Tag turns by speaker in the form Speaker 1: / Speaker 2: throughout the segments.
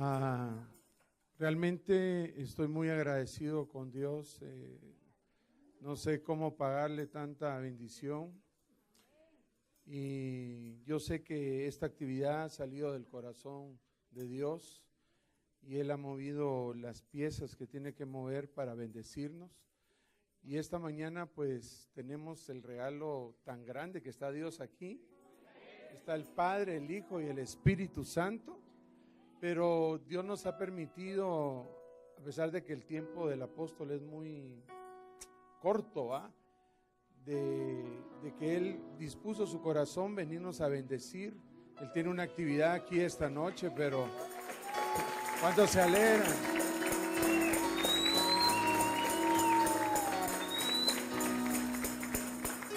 Speaker 1: Ah, realmente estoy muy agradecido con Dios. No sé cómo pagarle tanta bendición. Y yo sé que esta actividad ha salido del corazón de Dios y Él ha movido las piezas que tiene que mover para bendecirnos. Y esta mañana pues tenemos el regalo tan grande que está Dios aquí. Está el Padre, el Hijo y el Espíritu Santo. Pero Dios nos ha permitido, a pesar de que el tiempo del apóstol es muy corto, de que Él dispuso su corazón venirnos a bendecir. Él tiene una actividad aquí esta noche, pero ¿cuántos se alegran?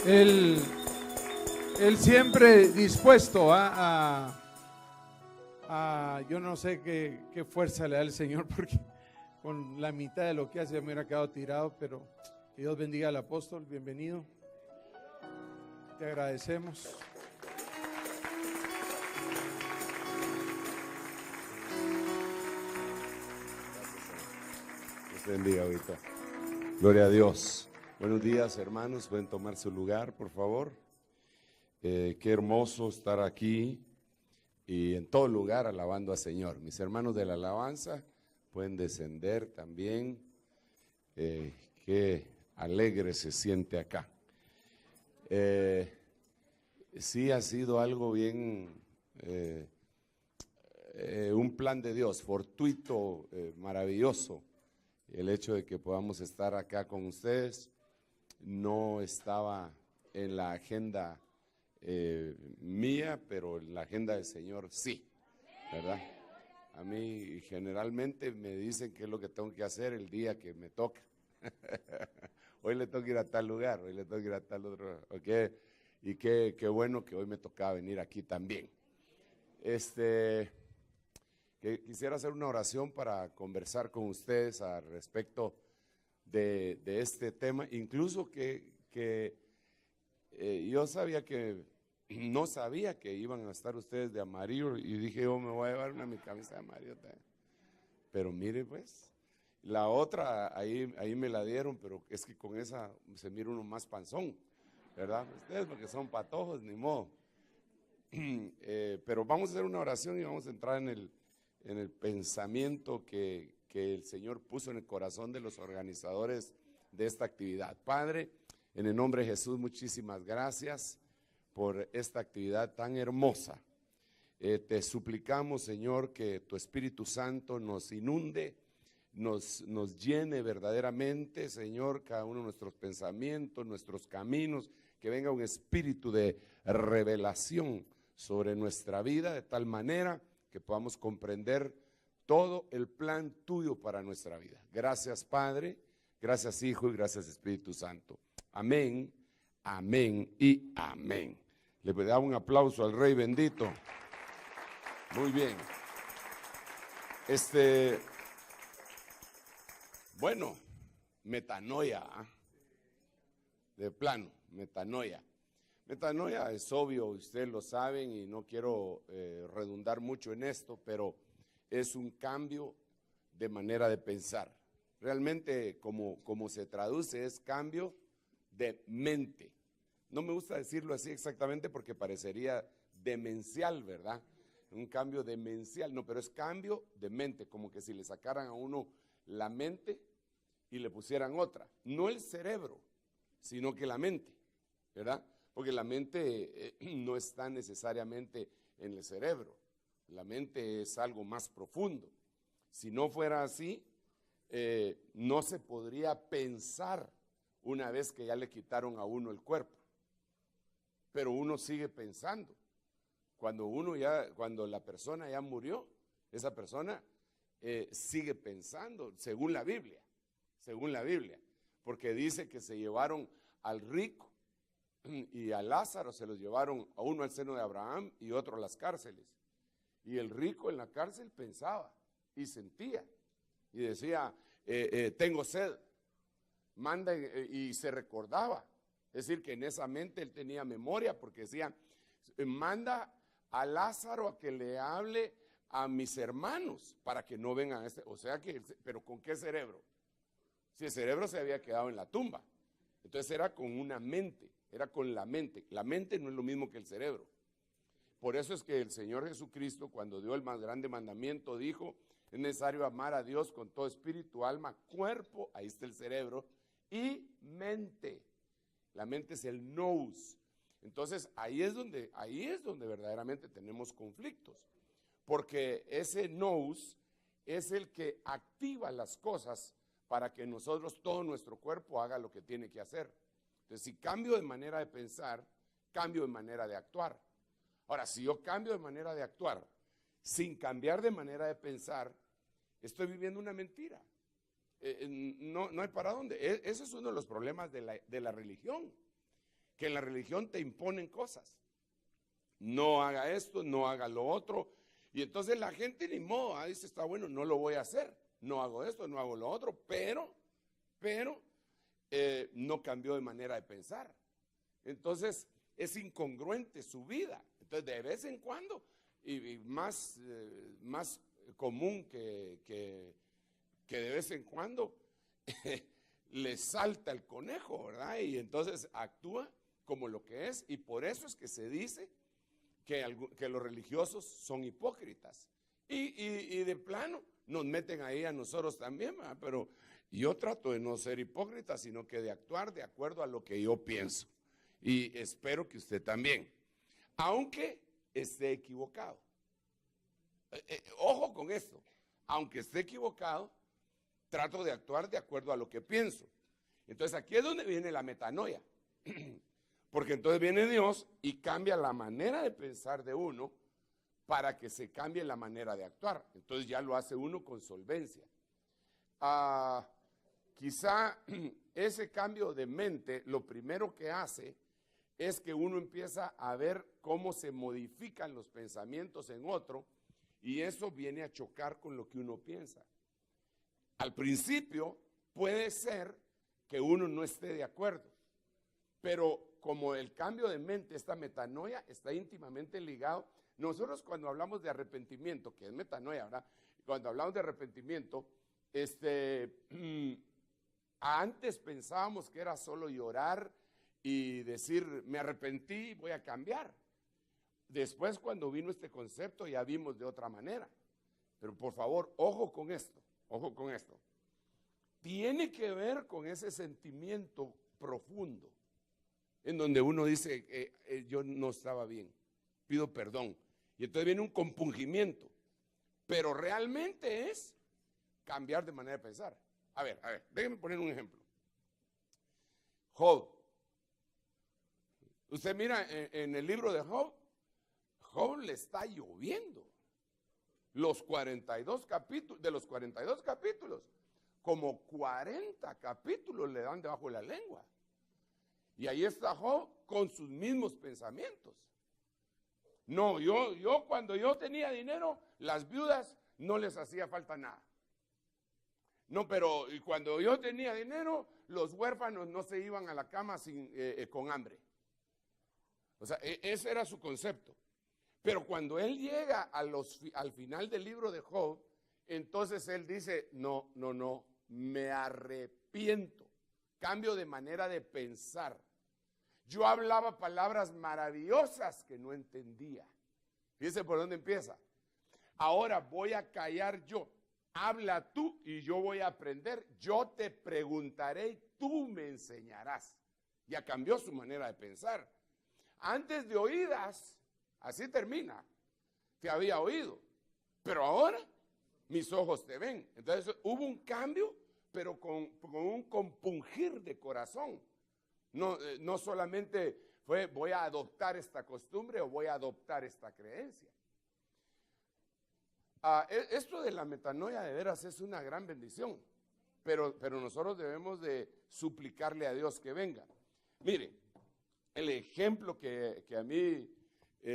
Speaker 1: Él siempre dispuesto yo no sé qué fuerza le da el Señor, porque con la mitad de lo que hace me hubiera quedado tirado, pero que Dios bendiga al apóstol, bienvenido, te agradecemos.
Speaker 2: Dios bendiga ahorita. Gloria a Dios. Buenos días, hermanos, pueden tomar su lugar, por favor. Qué hermoso estar aquí y en todo lugar alabando al Señor. Mis hermanos de la alabanza pueden descender también. Qué alegre se siente acá. Sí ha sido algo bien, un plan de Dios, fortuito, maravilloso. El hecho de que podamos estar acá con ustedes no estaba en la agenda mía, pero en la agenda del Señor sí, ¿verdad? A mí generalmente me dicen qué es lo que tengo que hacer el día que me toca. Hoy le tengo que ir a tal lugar, hoy le tengo que ir a tal otro, ¿ok? Y qué bueno que hoy me tocaba venir aquí también. Que quisiera hacer una oración para conversar con ustedes al respecto de este tema, incluso que yo sabía que no sabía que iban a estar ustedes de amarillo y dije yo me voy a llevar mi camisa de amarillo también. Pero mire pues, la otra ahí me la dieron, pero es que con esa se mira uno más panzón, ¿verdad? Ustedes porque son patojos, ni modo. Pero vamos a hacer una oración y vamos a entrar en el pensamiento que el Señor puso en el corazón de los organizadores de esta actividad. Padre, en el nombre de Jesús, muchísimas gracias por esta actividad tan hermosa. Te suplicamos, Señor, que tu Espíritu Santo nos inunde, nos llene verdaderamente, Señor, cada uno de nuestros pensamientos, nuestros caminos, que venga un espíritu de revelación sobre nuestra vida, de tal manera que podamos comprender todo el plan tuyo para nuestra vida. Gracias, Padre, gracias, Hijo, y gracias, Espíritu Santo. Amén, amén y amén. Le damos un aplauso al Rey bendito. Muy bien. Bueno, metanoia, de plano, metanoia. Metanoia es obvio, ustedes lo saben y no quiero redundar mucho en esto, pero es un cambio de manera de pensar. Realmente como se traduce es cambio de mente. No me gusta decirlo así exactamente porque parecería demencial, ¿verdad? Un cambio demencial, no, pero es cambio de mente, como que si le sacaran a uno la mente y le pusieran otra. No el cerebro, sino que la mente, ¿verdad? Porque la mente no está necesariamente en el cerebro. La mente es algo más profundo. Si no fuera así, no se podría pensar una vez que ya le quitaron a uno el cuerpo. Pero uno sigue pensando. Cuando la persona ya murió, esa persona sigue pensando, según la Biblia, porque dice que se llevaron al rico y a Lázaro, se los llevaron a uno al seno de Abraham y otro a las cárceles. Y el rico en la cárcel pensaba y sentía y decía, tengo sed, manda, y se recordaba. Es decir, que en esa mente él tenía memoria porque decía, manda a Lázaro a que le hable a mis hermanos para que no vengan a este. O sea que, pero ¿con qué cerebro? Si el cerebro se había quedado en la tumba. Entonces era con una mente, era con la mente. La mente no es lo mismo que el cerebro. Por eso es que el Señor Jesucristo, cuando dio el más grande mandamiento, dijo: es necesario amar a Dios con todo espíritu, alma, cuerpo, ahí está el cerebro, y mente. La mente es el nous. Entonces ahí es donde verdaderamente tenemos conflictos. Porque ese nous es el que activa las cosas para que nosotros, todo nuestro cuerpo, haga lo que tiene que hacer. Entonces, si cambio de manera de pensar, cambio de manera de actuar. Ahora, si yo cambio de manera de actuar sin cambiar de manera de pensar, estoy viviendo una mentira. No hay para dónde. Ese es uno de los problemas de la religión, que en la religión te imponen cosas. No haga esto, no haga lo otro. Y entonces la gente ni modo, dice: está bueno, no lo voy a hacer. No hago esto, no hago lo otro, pero no cambió de manera de pensar. Entonces es incongruente su vida. Entonces de vez en cuando, y más común que de vez en cuando, le salta el conejo, ¿verdad? Y entonces actúa como lo que es, y por eso es que se dice que los religiosos son hipócritas. Y de plano nos meten ahí a nosotros también, ¿verdad? Pero yo trato de no ser hipócrita, sino que de actuar de acuerdo a lo que yo pienso. Y espero que usted también, aunque esté equivocado. Ojo con esto, aunque esté equivocado, trato de actuar de acuerdo a lo que pienso. Entonces aquí es donde viene la metanoia. Porque entonces viene Dios y cambia la manera de pensar de uno para que se cambie la manera de actuar. Entonces ya lo hace uno con solvencia. Quizá ese cambio de mente, lo primero que hace es que uno empieza a ver cómo se modifican los pensamientos en otro, y eso viene a chocar con lo que uno piensa. Al principio puede ser que uno no esté de acuerdo, pero como el cambio de mente, esta metanoia, está íntimamente ligado. Nosotros cuando hablamos de arrepentimiento, que es metanoia, ¿verdad? Cuando hablamos de arrepentimiento, antes pensábamos que era solo llorar y decir: me arrepentí, voy a cambiar. Después, cuando vino este concepto, ya vimos de otra manera. Pero por favor, ojo con esto, ojo con esto. Tiene que ver con ese sentimiento profundo, en donde uno dice: yo no estaba bien, pido perdón. Y entonces viene un compungimiento, pero realmente es cambiar de manera de pensar. A ver, déjenme poner un ejemplo. Job. Usted mira en el libro de Job, Job le está lloviendo. Los 42 capítulos, de los 42 capítulos, como 40 capítulos le dan debajo de la lengua. Y ahí está Job con sus mismos pensamientos. No, yo cuando yo tenía dinero, las viudas no les hacía falta nada. No, pero cuando yo tenía dinero, los huérfanos no se iban a la cama con hambre. O sea, ese era su concepto. Pero cuando él llega al final del libro de Job, entonces él dice: no, me arrepiento. Cambio de manera de pensar. Yo hablaba palabras maravillosas que no entendía. Fíjese por dónde empieza. Ahora voy a callar yo. Habla tú y yo voy a aprender. Yo te preguntaré y tú me enseñarás. Ya cambió su manera de pensar. Antes de oídas, así termina, te había oído, pero ahora mis ojos te ven. Entonces hubo un cambio, pero con un compungir de corazón. No solamente fue: voy a adoptar esta costumbre o voy a adoptar esta creencia. Esto de la metanoia de veras es una gran bendición, pero nosotros debemos de suplicarle a Dios que venga. Mire, el ejemplo que a mí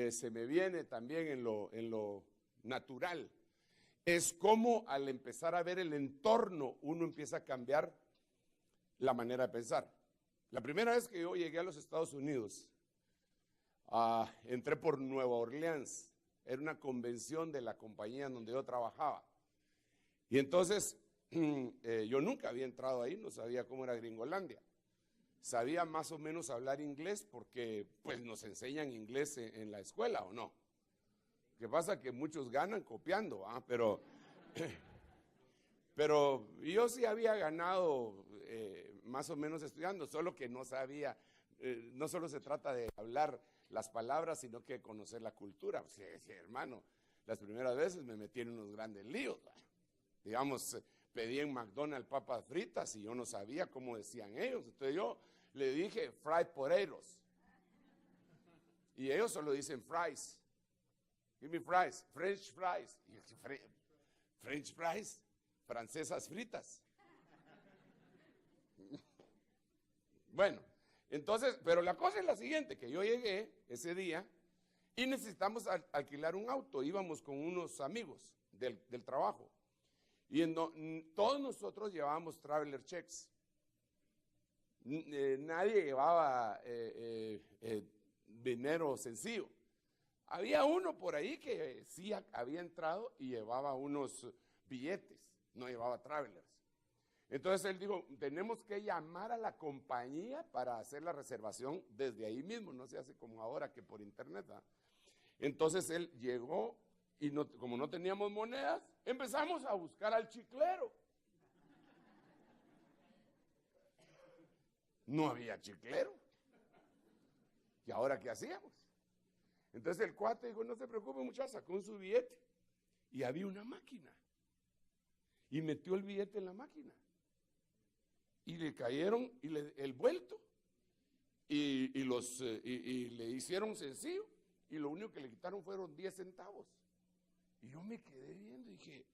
Speaker 2: se me viene también en lo natural es cómo al empezar a ver el entorno uno empieza a cambiar la manera de pensar. La primera vez que yo llegué a los Estados Unidos, entré por Nueva Orleans era una convención de la compañía en donde yo trabajaba. Y entonces yo nunca había entrado ahí, no sabía cómo era Gringolandia. Sabía más o menos hablar inglés porque pues nos enseñan inglés en la escuela, ¿o no? Lo que pasa es que muchos ganan copiando, pero yo sí había ganado más o menos estudiando, solo que no sabía, no solo se trata de hablar las palabras, sino que conocer la cultura. Sí, hermano, las primeras veces me metí en unos grandes líos, digamos, pedí en McDonald's papas fritas y yo no sabía cómo decían ellos, entonces yo le dije fried potatoes y ellos solo dicen fries. Give me fries, French fries. French fries, francesas fritas. Bueno, entonces, pero la cosa es la siguiente, que yo llegué ese día y necesitamos alquilar un auto. Íbamos con unos amigos del trabajo y todos nosotros llevábamos traveler checks. Nadie llevaba dinero sencillo. Había uno por ahí que sí había entrado y llevaba unos billetes, no llevaba travelers. Entonces él dijo, tenemos que llamar a la compañía para hacer la reservación desde ahí mismo, no se hace como ahora que por internet, ¿verdad? Entonces él llegó y como no teníamos monedas, empezamos a buscar al chiclero. No había chiclero. ¿Y ahora qué hacíamos? Entonces el cuate dijo, no se preocupe muchacho, sacó su billete y había una máquina y metió el billete en la máquina y le cayeron el vuelto y le hicieron sencillo y lo único que le quitaron fueron 10 centavos y yo me quedé viendo y dije,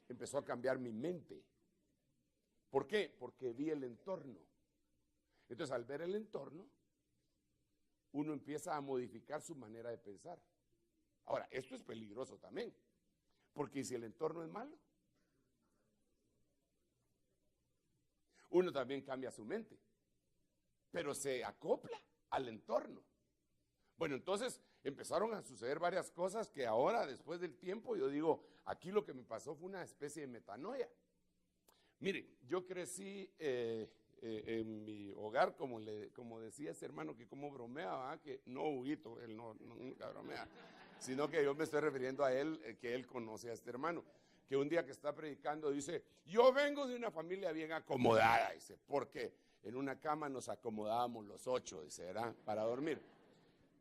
Speaker 2: empezó a cambiar mi mente. ¿Por qué? Porque vi el entorno. Entonces al ver el entorno uno empieza a modificar su manera de pensar. Ahora, esto es peligroso también, porque si el entorno es malo, uno también cambia su mente, pero se acopla al entorno. Bueno, entonces empezaron a suceder varias cosas que ahora, después del tiempo, yo digo, aquí lo que me pasó fue una especie de metanoia. Mire, yo crecí en mi hogar, como decía este hermano que como bromea, que no Huguito, él nunca bromea, sino que yo me estoy refiriendo a él, que él conoce a este hermano, que un día que está predicando dice, yo vengo de una familia bien acomodada, dice, porque en una cama nos acomodábamos los 8, dice, ¿verdad? Para dormir.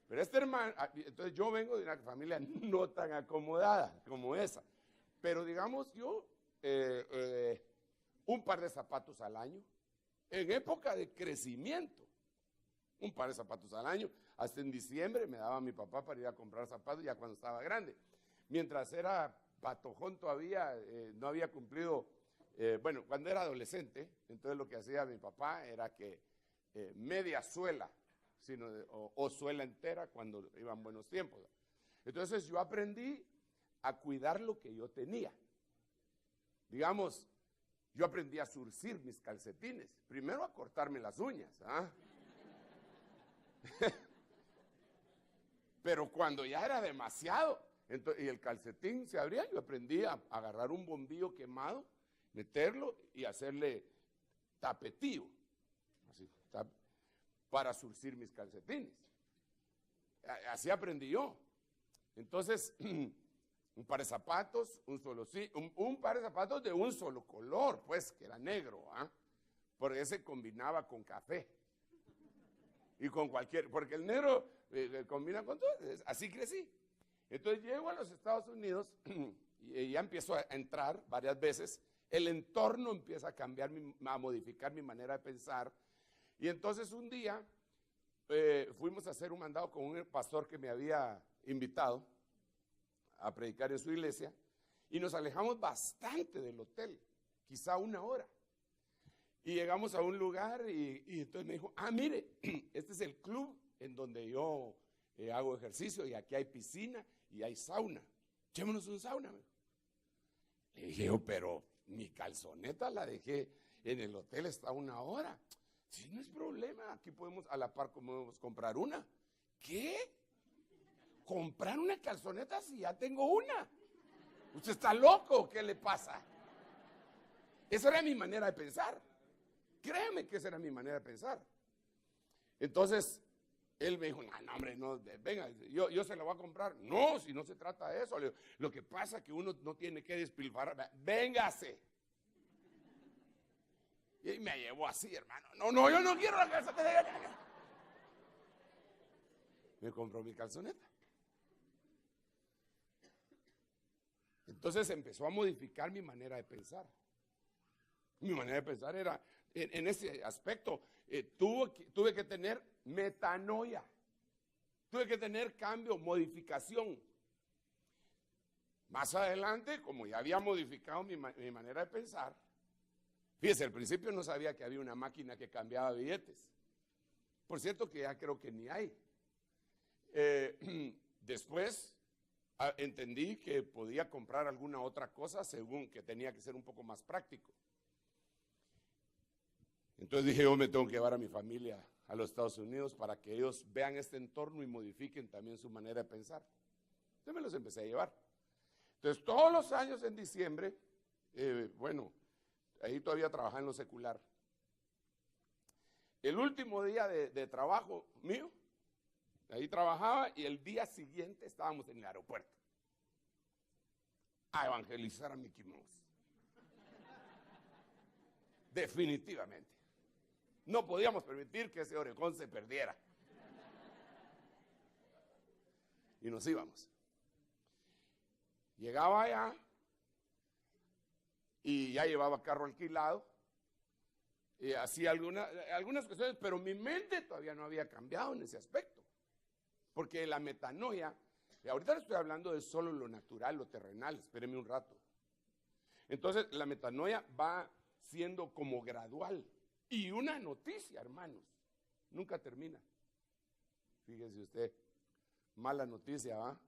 Speaker 2: Pero este hermano, entonces yo vengo de una familia no tan acomodada como esa, pero digamos yo, un par de zapatos al año, en época de crecimiento, un par de zapatos al año, hasta en diciembre me daba mi papá para ir a comprar zapatos ya cuando estaba grande. Mientras era patojón todavía, no había cumplido, bueno, cuando era adolescente, entonces lo que hacía mi papá era que media suela, o suela entera cuando iban buenos tiempos. Entonces yo aprendí a cuidar lo que yo tenía. Digamos, yo aprendí a surcir mis calcetines. Primero a cortarme las uñas. Pero cuando ya era demasiado, y el calcetín se abría, yo aprendí a agarrar un bombillo quemado, meterlo y hacerle tapetío. Así, para surcir mis calcetines. Así aprendí yo. Entonces, un par de zapatos, un par de zapatos de un solo color, pues, que era negro, porque ese combinaba con café y con porque el negro combina con todo, así crecí. Entonces llego a los Estados Unidos y ya empiezo a entrar varias veces, el entorno empieza a cambiar, a modificar mi manera de pensar, y entonces un día fuimos a hacer un mandado con un pastor que me había invitado a predicar en su iglesia, y nos alejamos bastante del hotel, quizá 1 hora. Y llegamos a un lugar y entonces me dijo, mire, este es el club en donde yo hago ejercicio y aquí hay piscina y hay sauna. Echémonos un sauna. Le dije yo, pero mi calzoneta la dejé en el hotel, está 1 hora. Sí, no es problema, aquí podemos a la par podemos comprar una. ¿qué? ¿Comprar una calzoneta si ya tengo una? ¿Usted está loco? ¿Qué le pasa? Esa era mi manera de pensar. Créame que esa era mi manera de pensar. Entonces, él me dijo, no, hombre, no, venga, yo se la voy a comprar. No, si no se trata de eso. Lo que pasa es que uno no tiene que despilfarrar. Véngase. Y me llevó así, hermano. No, yo no quiero la calzoneta. Me compró mi calzoneta. Entonces empezó a modificar mi manera de pensar. Mi manera de pensar era, en ese aspecto, tuve que tener metanoia. Tuve que tener cambio, modificación. Más adelante, como ya había modificado mi manera de pensar, fíjese, al principio no sabía que había una máquina que cambiaba billetes. Por cierto que ya creo que ni hay. Después entendí que podía comprar alguna otra cosa según que tenía que ser un poco más práctico. Entonces dije, yo me tengo que llevar a mi familia a los Estados Unidos para que ellos vean este entorno y modifiquen también su manera de pensar. Entonces me los empecé a llevar. Entonces todos los años en diciembre, ahí todavía trabajaba en lo secular. El último día de trabajo mío, ahí trabajaba y el día siguiente estábamos en el aeropuerto a evangelizar a Mickey Mouse. Definitivamente. No podíamos permitir que ese orejón se perdiera. Y nos íbamos. Llegaba allá y ya llevaba carro alquilado. Y hacía algunas cuestiones, pero mi mente todavía no había cambiado en ese aspecto. Porque la metanoia, ahorita le estoy hablando de solo lo natural, lo terrenal, espéreme un rato. Entonces, la metanoia va siendo como gradual. Y una noticia, hermanos, nunca termina. Fíjese usted, mala noticia, ¿va?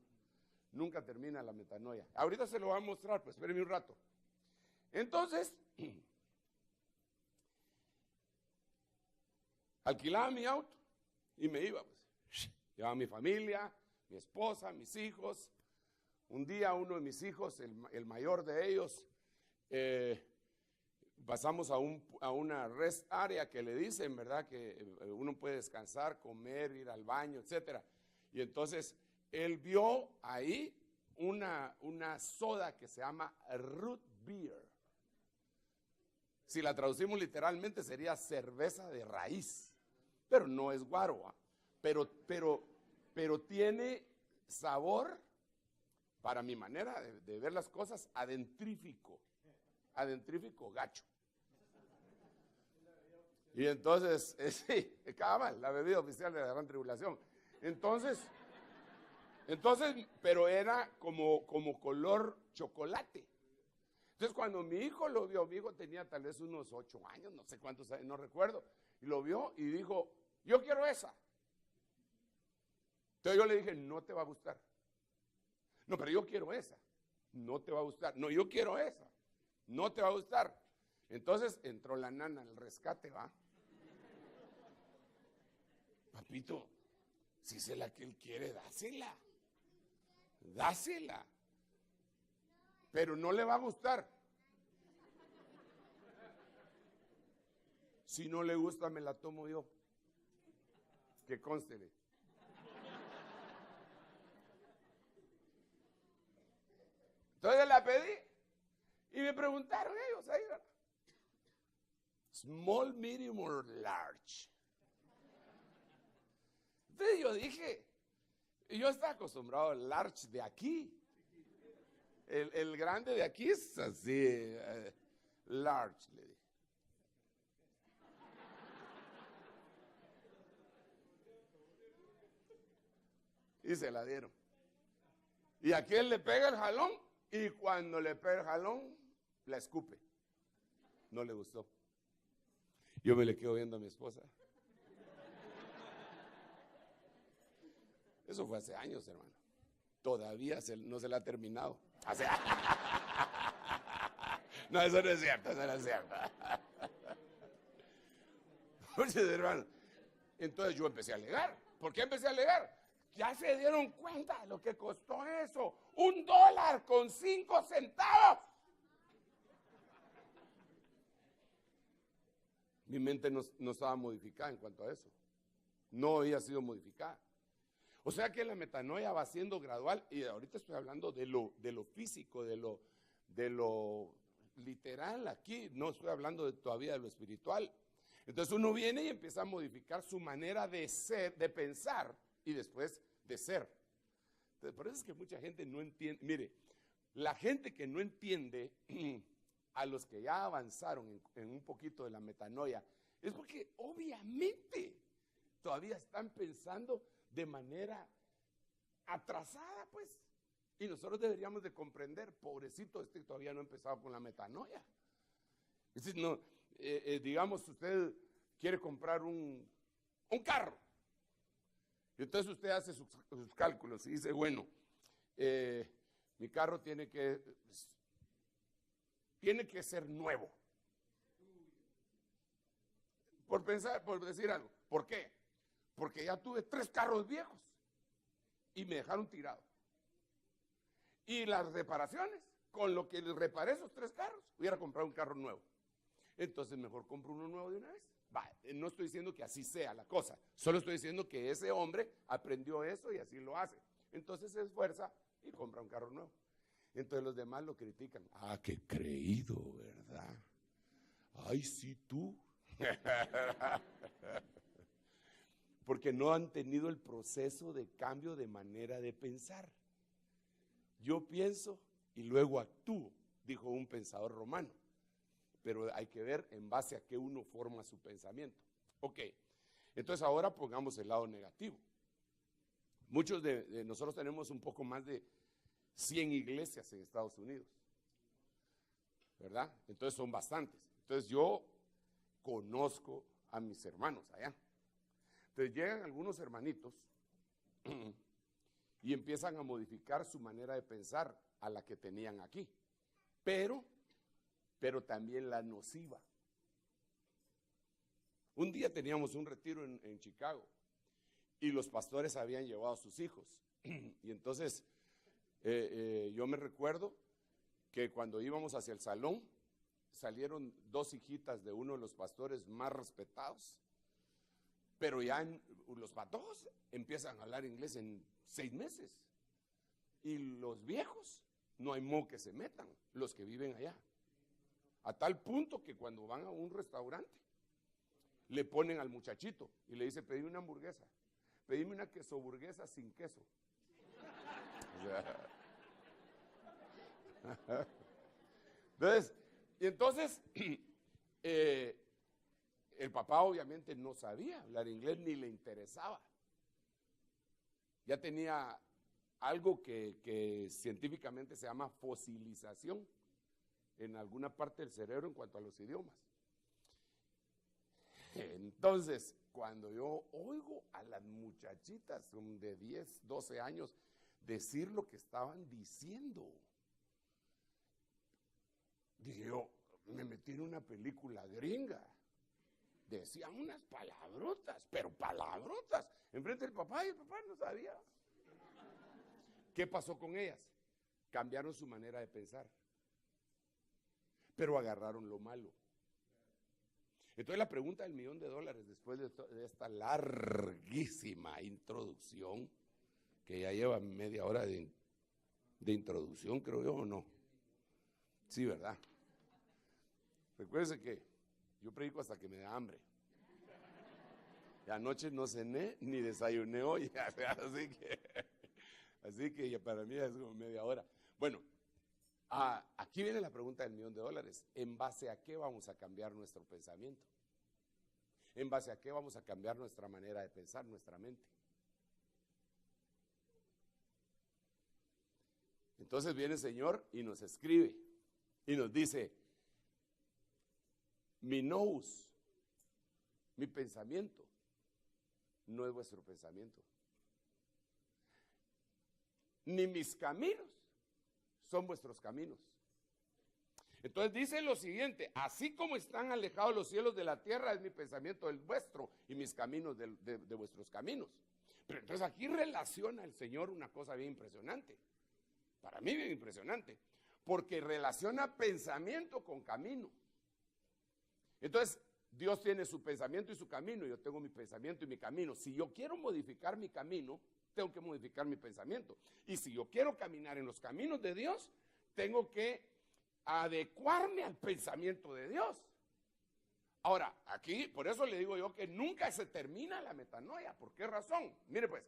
Speaker 2: Nunca termina la metanoia. Ahorita se lo voy a mostrar, pues espéreme un rato. Entonces, alquilaba mi auto y me iba, pues. Llevaba a mi familia, mi esposa, mis hijos. Un día uno de mis hijos, el mayor de ellos, pasamos a una rest area que le dicen, ¿verdad? Que uno puede descansar, comer, ir al baño, etc. Y entonces él vio ahí una soda que se llama root beer. Si la traducimos literalmente sería cerveza de raíz, pero no es guaro, ¿eh? Pero tiene sabor, para mi manera de ver las cosas, adentrífico gacho. Y entonces, sí, cabal, la bebida oficial de la gran tribulación. Entonces, pero era como color chocolate. Entonces, cuando mi hijo lo vio, mi hijo tenía tal vez unos 8 años, no sé cuántos años, no recuerdo, y lo vio y dijo, yo quiero esa. Entonces yo le dije, no te va a gustar. No, pero yo quiero esa. No te va a gustar. No, yo quiero esa. No te va a gustar. Entonces entró la nana al rescate, ¿va? Papito, si es la que él quiere, dásela. Dásela. Pero no le va a gustar. Si no le gusta, me la tomo yo. Que conste. Entonces la pedí y me preguntaron ellos ahí, ¿verdad? Small, medium or large. Entonces yo dije, yo estaba acostumbrado al large de aquí. El grande de aquí es así, large, le dije. Y se la dieron. Y aquel le pega el jalón. Y cuando le pega el jalón, la escupe. No le gustó. Yo me le quedo viendo a mi esposa. Eso fue hace años, hermano. Todavía no se la ha terminado. No, eso no es cierto, eso no es cierto. Oye, hermano. Entonces yo empecé a alegar. ¿Por qué empecé a alegar? ¿Ya se dieron cuenta de lo que costó eso? $1.05. Mi mente no estaba modificada en cuanto a eso. No había sido modificada. O sea que la metanoia va siendo gradual, y ahorita estoy hablando de lo físico, de lo literal aquí, no estoy hablando todavía de lo espiritual. Entonces uno viene y empieza a modificar su manera de ser, de pensar y después de ser. Entonces, por eso es que mucha gente no entiende. Mire, la gente que no entiende a los que ya avanzaron en un poquito de la metanoia es porque obviamente todavía están pensando de manera atrasada, pues. Y nosotros deberíamos de comprender, pobrecito, todavía no ha empezado con la metanoia. Es decir, no, digamos, usted quiere comprar un carro. Y entonces usted hace sus cálculos y dice, bueno, mi carro tiene que ser nuevo. Por decir algo. ¿Por qué? Porque ya tuve 3 carros viejos y me dejaron tirado. Y las reparaciones, con lo que les reparé esos 3 carros, hubiera comprado un carro nuevo. Entonces mejor compro uno nuevo de una vez. No estoy diciendo que así sea la cosa, solo estoy diciendo que ese hombre aprendió eso y así lo hace. Entonces se esfuerza y compra un carro nuevo. Entonces los demás lo critican. Ah, qué creído, ¿verdad? Ay, sí, tú. Porque no han tenido el proceso de cambio de manera de pensar. Yo pienso y luego actúo, dijo un pensador romano. Pero hay que ver en base a qué uno forma su pensamiento. Ok, entonces ahora pongamos el lado negativo. Muchos de nosotros tenemos un poco más de 100 iglesias en Estados Unidos, ¿verdad? Entonces son bastantes. Entonces yo conozco a mis hermanos allá. Entonces llegan algunos hermanitos y empiezan a modificar su manera de pensar a la que tenían aquí, pero también la nociva. Un día teníamos un retiro en Chicago y los pastores habían llevado a sus hijos. Y entonces yo me recuerdo que cuando íbamos hacia el salón, salieron 2 hijitas de uno de los pastores más respetados, pero ya los patojos empiezan a hablar inglés en 6 meses. Y los viejos, no hay modo que se metan, los que viven allá. A tal punto que cuando van a un restaurante, le ponen al muchachito y le dice, pedime una hamburguesa, pedime una quesoburguesa sin queso. Entonces, el papá obviamente no sabía hablar inglés ni le interesaba. Ya tenía algo que científicamente se llama fosilización en alguna parte del cerebro en cuanto a los idiomas. Entonces, cuando yo oigo a las muchachitas de 10, 12 años decir lo que estaban diciendo, dije yo, me metí en una película gringa. Decían unas palabrotas, pero palabrotas, enfrente del papá, y el papá no sabía. ¿Qué pasó con ellas? Cambiaron su manera de pensar, pero agarraron lo malo. Entonces la pregunta del $1.000.000, después de esta larguísima introducción, que ya lleva media hora de introducción, creo yo, ¿o no? Sí, ¿verdad? Recuérdense que yo predico hasta que me da hambre. Y anoche no cené ni desayuné hoy, así que ya para mí es como media hora. Bueno, aquí viene la pregunta del $1.000.000. ¿En base a qué vamos a cambiar nuestro pensamiento? ¿En base a qué vamos a cambiar nuestra manera de pensar, nuestra mente? Entonces viene el Señor y nos escribe y nos dice, mi nous, mi pensamiento, no es vuestro pensamiento. Ni mis caminos son vuestros caminos. Entonces dice lo siguiente, así como están alejados los cielos de la tierra, es mi pensamiento del vuestro y mis caminos de vuestros caminos. Pero entonces aquí relaciona el Señor una cosa bien impresionante. Para mí bien impresionante. Porque relaciona pensamiento con camino. Entonces, Dios tiene su pensamiento y su camino, y yo tengo mi pensamiento y mi camino. Si yo quiero modificar mi camino, tengo que modificar mi pensamiento. Y si yo quiero caminar en los caminos de Dios, tengo que adecuarme al pensamiento de Dios. Ahora, aquí, por eso le digo yo que nunca se termina la metanoia. ¿Por qué razón? Mire pues,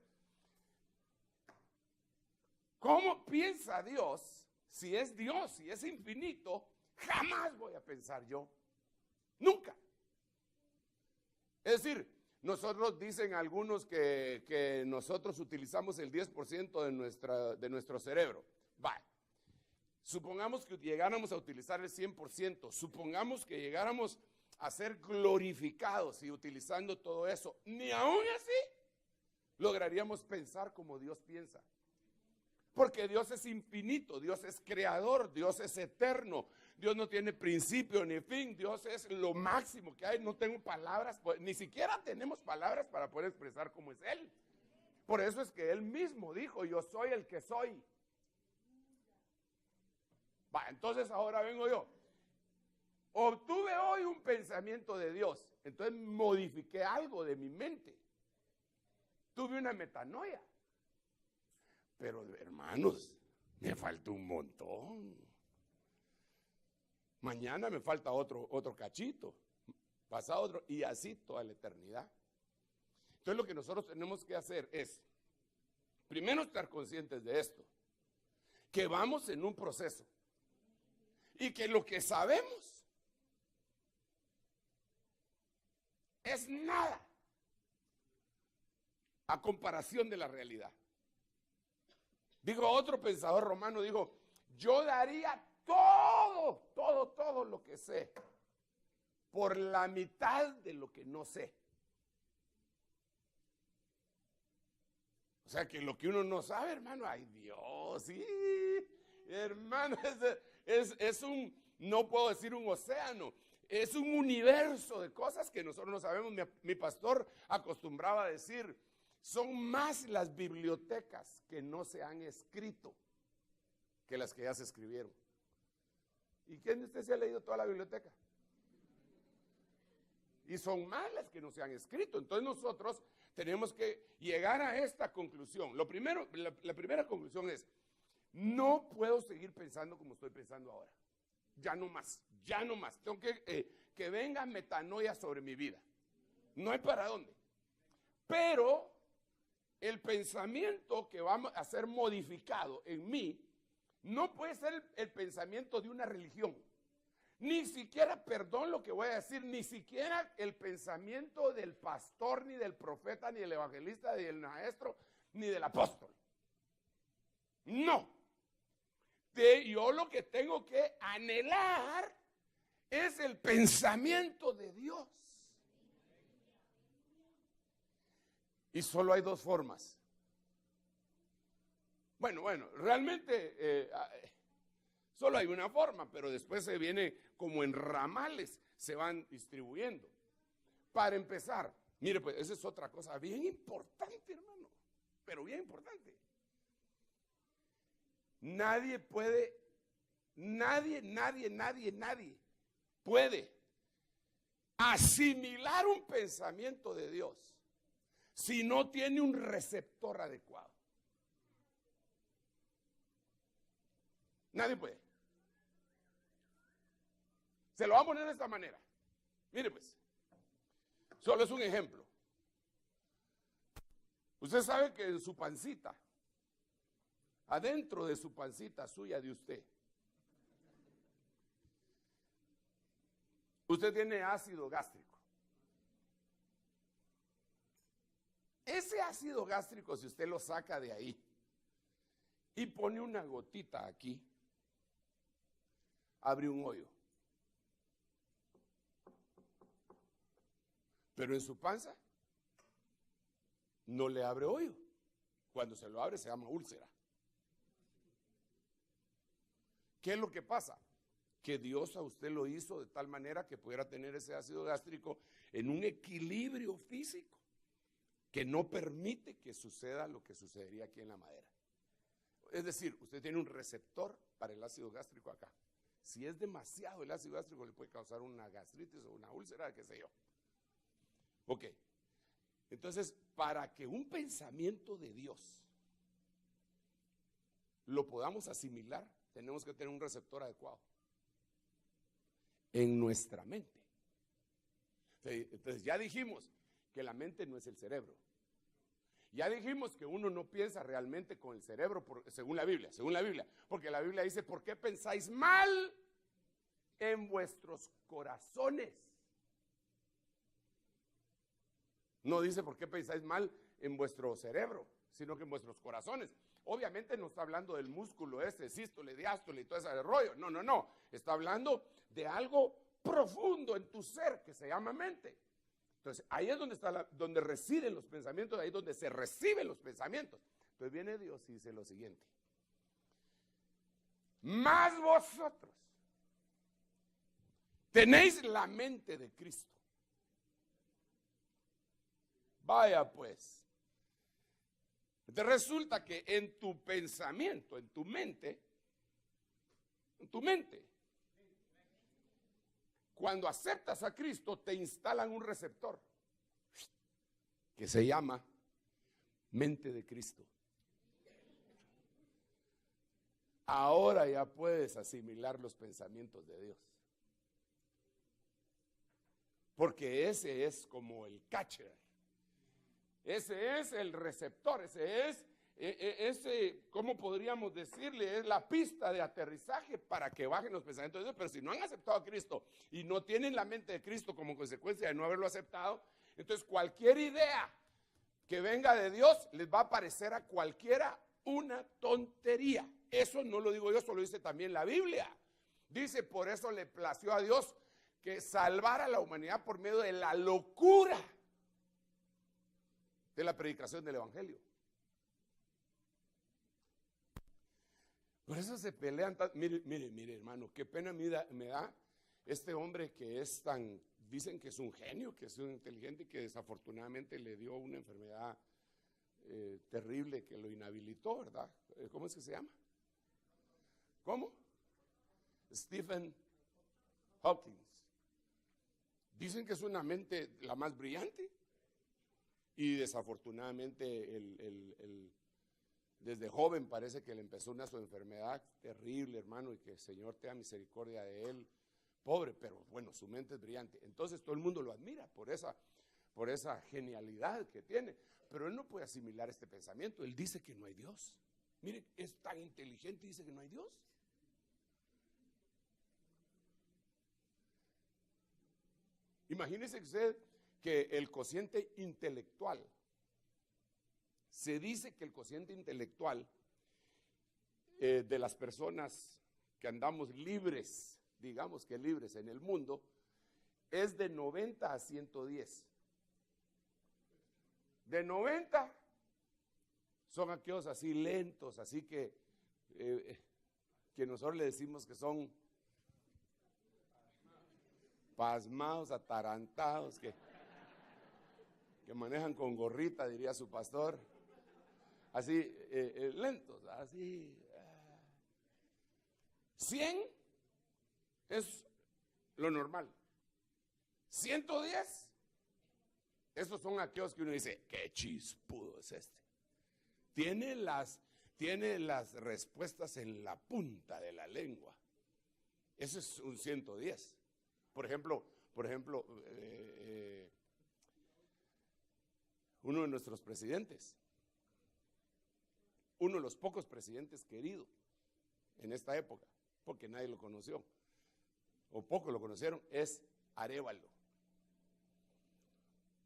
Speaker 2: ¿cómo piensa Dios? Si es Dios, si es infinito, jamás voy a pensar yo. Nunca. Es decir, nosotros dicen algunos que nosotros utilizamos el 10% de nuestro cerebro. Vale. Supongamos que llegáramos a utilizar el 100%, supongamos que llegáramos a ser glorificados y utilizando todo eso, ni aún así lograríamos pensar como Dios piensa. Porque Dios es infinito, Dios es creador, Dios es eterno, Dios no tiene principio ni fin, Dios es lo máximo que hay. No tengo palabras, ni siquiera tenemos palabras para poder expresar cómo es Él. Por eso es que Él mismo dijo, yo soy el que soy. Va, entonces ahora vengo yo. Obtuve hoy un pensamiento de Dios, entonces modifiqué algo de mi mente. Tuve una metanoia. Pero hermanos, me falta un montón. Mañana me falta otro cachito, pasado otro, y así toda la eternidad. Entonces lo que nosotros tenemos que hacer es, primero estar conscientes de esto, que vamos en un proceso, y que lo que sabemos es nada a comparación de la realidad. Dijo otro pensador romano, dijo, yo daría todo lo que sé por la mitad de lo que no sé. O sea que lo que uno no sabe, hermano, ay Dios, sí, hermano, es un, no puedo decir un océano, es un universo de cosas que nosotros no sabemos. Mi pastor acostumbraba a decir, son más las bibliotecas que no se han escrito que las que ya se escribieron. ¿Y quién de ustedes se ha leído toda la biblioteca? Y son más las que no se han escrito. Entonces nosotros tenemos que llegar a esta conclusión. Lo primero, la primera conclusión es, no puedo seguir pensando como estoy pensando ahora. Ya no más. Tengo que venga metanoia sobre mi vida. No hay para dónde. Pero el pensamiento que va a ser modificado en mí no puede ser el pensamiento de una religión. Ni siquiera, perdón lo que voy a decir, ni siquiera el pensamiento del pastor, ni del profeta, ni del evangelista, ni del maestro, ni del apóstol. No. Yo lo que tengo que anhelar es el pensamiento de Dios. Y solo hay dos formas. Bueno, realmente solo hay una forma, pero después se viene como en ramales, se van distribuyendo. Para empezar, mire, pues esa es otra cosa bien importante, hermano, pero bien importante. Nadie puede asimilar un pensamiento de Dios si no tiene un receptor adecuado. Nadie puede. Se lo voy a poner de esta manera. Mire pues, solo es un ejemplo. Usted sabe que en su pancita, adentro de su pancita suya de usted tiene ácido gástrico. Ese ácido gástrico, si usted lo saca de ahí y pone una gotita aquí, abre un hoyo. Pero en su panza no le abre hoyo. Cuando se lo abre se llama úlcera. ¿Qué es lo que pasa? Que Dios a usted lo hizo de tal manera que pudiera tener ese ácido gástrico en un equilibrio físico. que no permite que suceda lo que sucedería aquí en la madera. Es decir, usted tiene un receptor para el ácido gástrico acá. Si es demasiado el ácido gástrico, le puede causar una gastritis o una úlcera, qué sé yo. Ok. Entonces, para que un pensamiento de Dios lo podamos asimilar, tenemos que tener un receptor adecuado en nuestra mente. Entonces, ya dijimos que la mente no es el cerebro. Ya dijimos que uno no piensa realmente con el cerebro, según la Biblia, porque la Biblia dice, ¿por qué pensáis mal en vuestros corazones? No dice por qué pensáis mal en vuestro cerebro, sino que en vuestros corazones. Obviamente no está hablando del músculo sístole, diástole y todo ese rollo. No. Está hablando de algo profundo en tu ser que se llama mente. Entonces, ahí es donde donde residen los pensamientos, ahí es donde se reciben los pensamientos. Entonces viene Dios y dice lo siguiente: más vosotros tenéis la mente de Cristo. Vaya pues. Entonces resulta que en tu pensamiento, en tu mente, cuando aceptas a Cristo, te instalan un receptor que se llama mente de Cristo. Ahora ya puedes asimilar los pensamientos de Dios. Porque ese es como el catcher. Ese es el receptor, ¿cómo podríamos decirle? Es la pista de aterrizaje para que bajen los pensamientos de Dios. Pero si no han aceptado a Cristo y no tienen la mente de Cristo como consecuencia de no haberlo aceptado, entonces cualquier idea que venga de Dios les va a parecer a cualquiera una tontería. Eso no lo digo yo, eso lo dice también la Biblia. Dice, por eso le plació a Dios que salvara a la humanidad por medio de la locura de la predicación del evangelio. Por eso se pelean mire hermano, qué pena me da este hombre que es tan, dicen que es un genio, que es un inteligente y que desafortunadamente le dio una enfermedad terrible que lo inhabilitó, ¿verdad? ¿Cómo es que se llama? ¿Cómo? Stephen Hawking. Dicen que es una mente la más brillante. Y desafortunadamente desde joven parece que le empezó su enfermedad terrible, hermano, y que el Señor tenga misericordia de él. Pobre, pero bueno, su mente es brillante. Entonces todo el mundo lo admira por esa genialidad que tiene. Pero él no puede asimilar este pensamiento. Él dice que no hay Dios. Mire, es tan inteligente y dice que no hay Dios. Imagínese usted que el cociente intelectual, se dice que el cociente intelectual de las personas que andamos libres, digamos que libres en el mundo, es de 90 a 110. De 90 son aquellos así lentos, así que nosotros le decimos que son pasmados, atarantados, que manejan con gorrita, diría su pastor, así lentos, así. 100 es lo normal. 110, esos son aquellos que uno dice, qué chispudo es este. Tiene las respuestas en la punta de la lengua. Eso es un 110. Por ejemplo, uno de nuestros presidentes, uno de los pocos presidentes queridos en esta época, porque nadie lo conoció, o pocos lo conocieron, es Arévalo,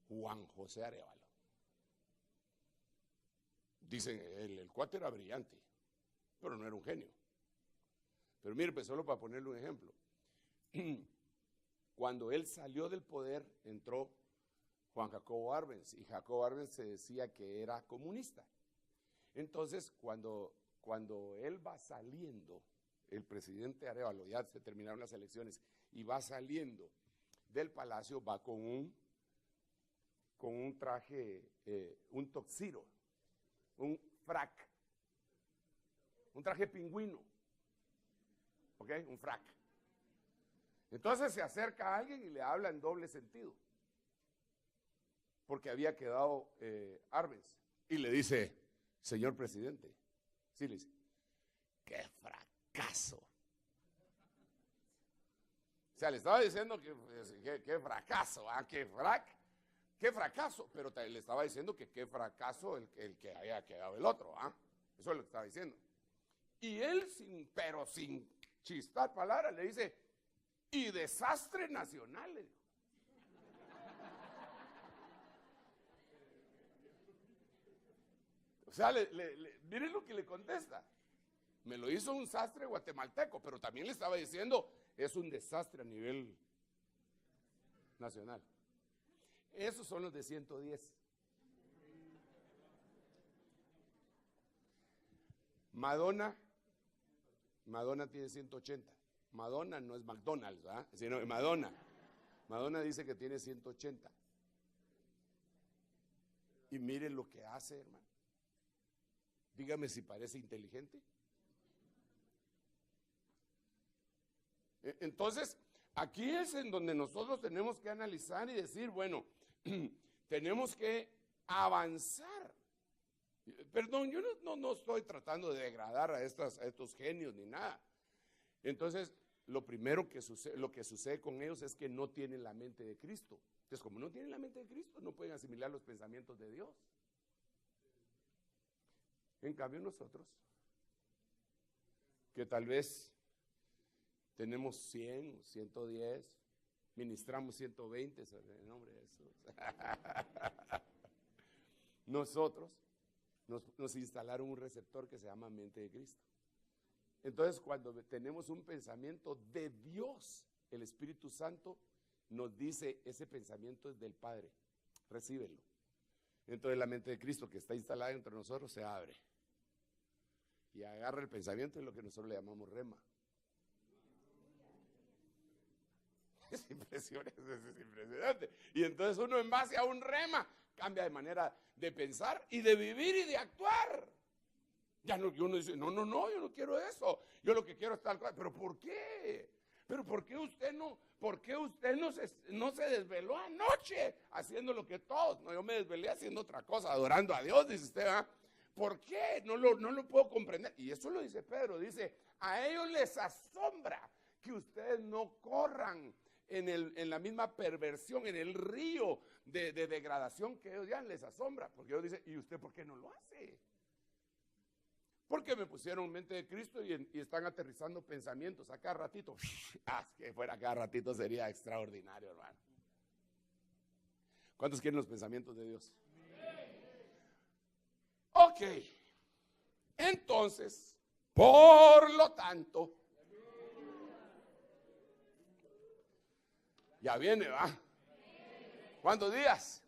Speaker 2: Juan José Arévalo. Dicen, el cuate era brillante, pero no era un genio. Pero mire, pues solo para ponerle un ejemplo, cuando él salió del poder, entró Juan Jacobo Arbenz, y Jacobo Arbenz se decía que era comunista. Entonces, cuando él va saliendo, el presidente Arévalo, ya se terminaron las elecciones, y va saliendo del palacio, va con con un traje, un tuxedo, un frac, un traje pingüino, ¿ok? Un frac. Entonces se acerca a alguien y le habla en doble sentido, porque había quedado Arbenz, y le dice, señor presidente, sí le dice, ¡qué fracaso! O sea, le estaba diciendo que fracaso, qué fracaso, pero le estaba diciendo que qué fracaso el que haya quedado el otro, eso es lo que estaba diciendo. Y él, sin chistar palabras, le dice, y desastre nacional, le dijo. O sea, miren lo que le contesta. Me lo hizo un sastre guatemalteco, pero también le estaba diciendo, es un desastre a nivel nacional. Esos son los de 110. Madonna tiene 180. Madonna no es McDonald's, ¿verdad? Sino Madonna. Madonna dice que tiene 180. Y miren lo que hace, hermano. Dígame si parece inteligente. Entonces, aquí es en donde nosotros tenemos que analizar y decir, bueno, tenemos que avanzar. Perdón, yo no estoy tratando de degradar a estos genios ni nada. Entonces, lo primero lo que sucede con ellos es que no tienen la mente de Cristo. Entonces, como no tienen la mente de Cristo, no pueden asimilar los pensamientos de Dios. En cambio, nosotros, que tal vez tenemos 100, 110, ministramos 120 sobre el nombre de Jesús. Nosotros nos instalaron un receptor que se llama mente de Cristo. Entonces, cuando tenemos un pensamiento de Dios, el Espíritu Santo nos dice, ese pensamiento es del Padre, recíbelo. Entonces la mente de Cristo que está instalada entre nosotros se abre y agarra el pensamiento de lo que nosotros le llamamos rema. Es impresionante. Y entonces uno, en base a un rema, cambia de manera de pensar y de vivir y de actuar. Ya no, uno dice, no, yo no quiero eso. Yo lo que quiero es tal cosa. ¿Pero por qué? ¿Pero por qué usted no se desveló anoche haciendo lo que todos? No, yo me desvelé haciendo otra cosa, adorando a Dios, dice usted, ¿ah? ¿Por qué? No lo puedo comprender. Y eso lo dice Pedro, dice, a ellos les asombra que ustedes no corran en la misma perversión, en el río de degradación que ellos ya les asombra. Porque ellos dicen, ¿y usted por qué no lo hace? Porque me pusieron mente de Cristo y están aterrizando pensamientos a cada ratito. Que fuera cada ratito sería extraordinario, hermano. ¿Cuántos quieren los pensamientos de Dios? Ok. Entonces, por lo tanto, ya viene, ¿va? ¿Cuántos días?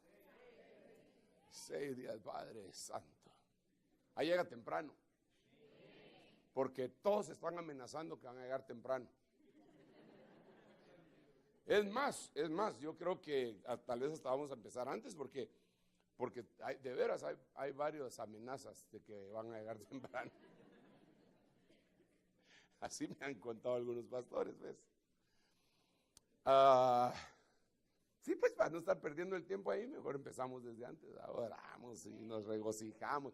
Speaker 2: 6 días, Padre Santo. Ahí llega temprano. Porque todos están amenazando que van a llegar temprano. Es más, yo creo que tal vez hasta vamos a empezar antes porque de veras hay varias amenazas de que van a llegar temprano. Así me han contado algunos pastores, ¿ves? Sí, pues para no estar perdiendo el tiempo ahí, mejor empezamos desde antes. Oramos y nos regocijamos.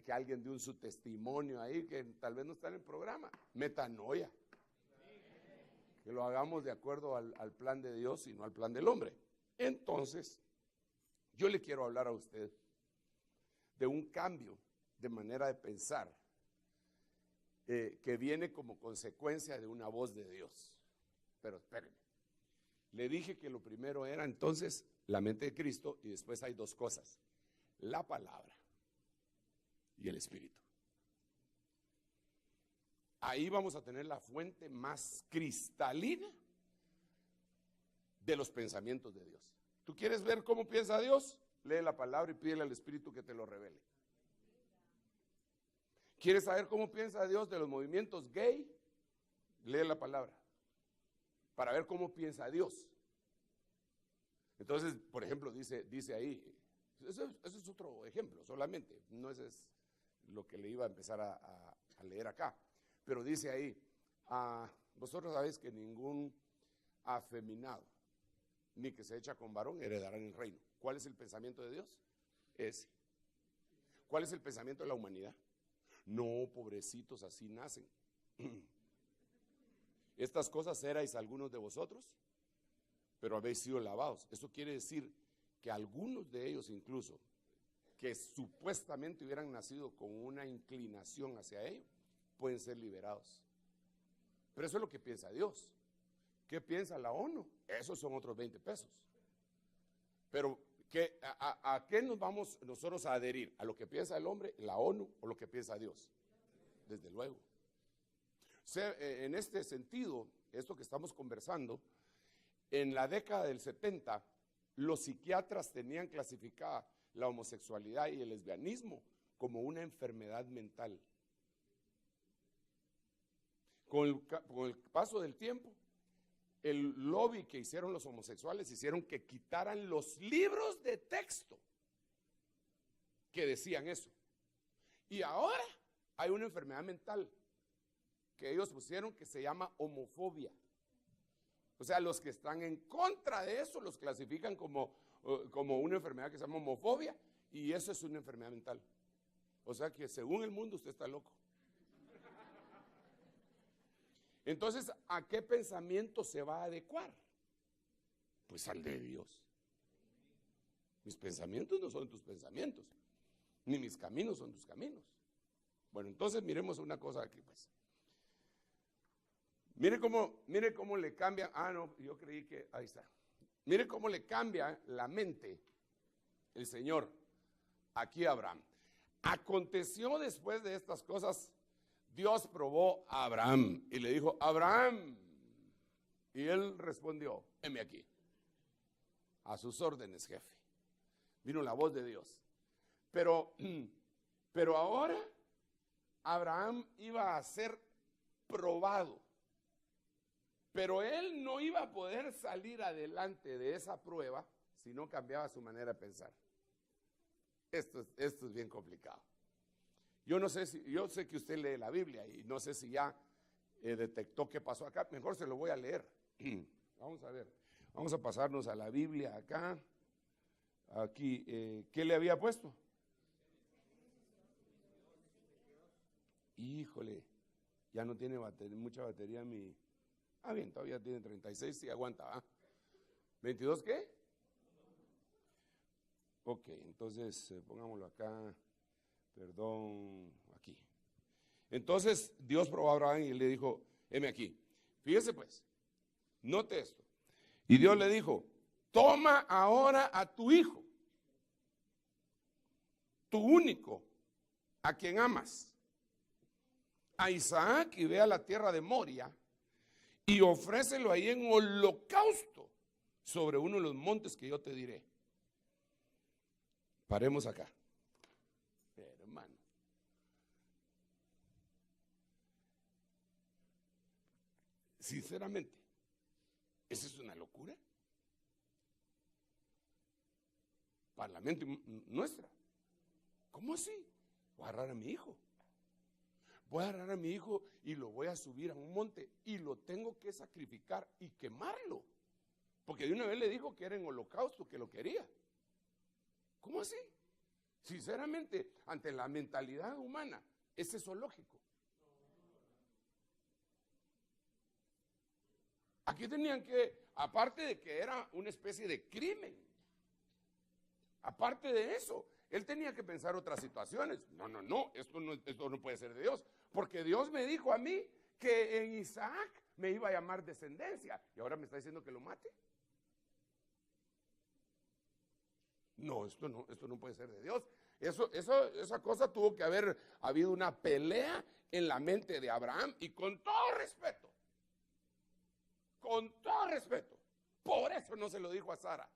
Speaker 2: Que alguien dé su testimonio ahí, que tal vez no está en el programa. Metanoia. Que lo hagamos de acuerdo al plan de Dios y no al plan del hombre. Entonces, yo le quiero hablar a usted de un cambio de manera de pensar que viene como consecuencia de una voz de Dios. Pero espérenme. Le dije que lo primero era entonces la mente de Cristo y después hay dos cosas. La palabra y el Espíritu. Ahí vamos a tener la fuente más cristalina de los pensamientos de Dios. ¿Tú quieres ver cómo piensa Dios? Lee la palabra y pídele al Espíritu que te lo revele. ¿Quieres saber cómo piensa Dios de los movimientos gay? Lee la palabra para ver cómo piensa Dios. Entonces, por ejemplo, dice ahí, eso es otro ejemplo solamente, no ese es lo que le iba a empezar a leer acá, pero dice ahí, vosotros sabéis que ningún afeminado, ni que se echa con varón, heredarán el reino. ¿Cuál es el pensamiento de Dios? Ese. ¿Cuál es el pensamiento de la humanidad? No, pobrecitos, así nacen. Estas cosas erais algunos de vosotros, pero habéis sido lavados. Eso quiere decir que algunos de ellos incluso, que supuestamente hubieran nacido con una inclinación hacia ello, pueden ser liberados. Pero eso es lo que piensa Dios. ¿Qué piensa la ONU? Esos son otros 20 pesos. Pero ¿a qué nos vamos nosotros a adherir? ¿A lo que piensa el hombre, la ONU, o lo que piensa Dios? Desde luego. O sea, en este sentido, esto que estamos conversando, en la década del 70, los psiquiatras tenían clasificada la homosexualidad y el lesbianismo como una enfermedad mental. Con el paso del tiempo, el lobby que hicieron los homosexuales hicieron que quitaran los libros de texto que decían eso. Y ahora hay una enfermedad mental que ellos pusieron que se llama homofobia. O sea, los que están en contra de eso los clasifican como una enfermedad que se llama homofobia, y eso es una enfermedad mental. O sea que según el mundo usted está loco. Entonces, ¿a qué pensamiento se va a adecuar? Pues al de Dios. Mis pensamientos no son tus pensamientos, ni mis caminos son tus caminos. Bueno, entonces miremos una cosa aquí, pues. Mire cómo le cambia. No, yo creí que, ahí está. Mire cómo le cambia la mente el Señor aquí a Abraham. Aconteció después de estas cosas, Dios probó a Abraham y le dijo, Abraham, y él respondió, heme aquí, a sus órdenes, jefe. Vino la voz de Dios. Pero ahora Abraham iba a ser probado. Pero él no iba a poder salir adelante de esa prueba si no cambiaba su manera de pensar. Esto es bien complicado. Yo sé que usted lee la Biblia y no sé si ya detectó qué pasó acá. Mejor se lo voy a leer. Vamos a ver. Vamos a pasarnos a la Biblia acá. Aquí, ¿qué le había puesto? Híjole, ya no tiene mucha batería mi... bien, todavía tiene 36, sí aguanta, ¿22 qué? Ok, entonces pongámoslo acá, perdón, aquí. Entonces Dios probó a Abraham y le dijo, heme aquí. Fíjese pues, note esto. Y Dios le dijo, toma ahora a tu hijo, tu único, a quien amas, a Isaac, y ve a la tierra de Moria, y ofrécelo ahí en holocausto sobre uno de los montes que yo te diré. Paremos acá. Hermano. Sinceramente, ¿esa es una locura? Para la mente nuestra. ¿Cómo así? Voy a agarrar a mi hijo. Voy a agarrar a mi hijo y lo voy a subir a un monte y lo tengo que sacrificar y quemarlo. Porque de una vez le dijo que era en holocausto, que lo quería. ¿Cómo así? Sinceramente, ante la mentalidad humana, ¿es eso lógico? Aquí tenían que, aparte de que era una especie de crimen, aparte de eso, él tenía que pensar otras situaciones. No, esto no puede ser de Dios. Porque Dios me dijo a mí que en Isaac me iba a llamar descendencia. Y ahora me está diciendo que lo mate. No, esto no puede ser de Dios. Esa cosa tuvo que haber habido una pelea en la mente de Abraham, y con todo respeto, por eso no se lo dijo a Sara.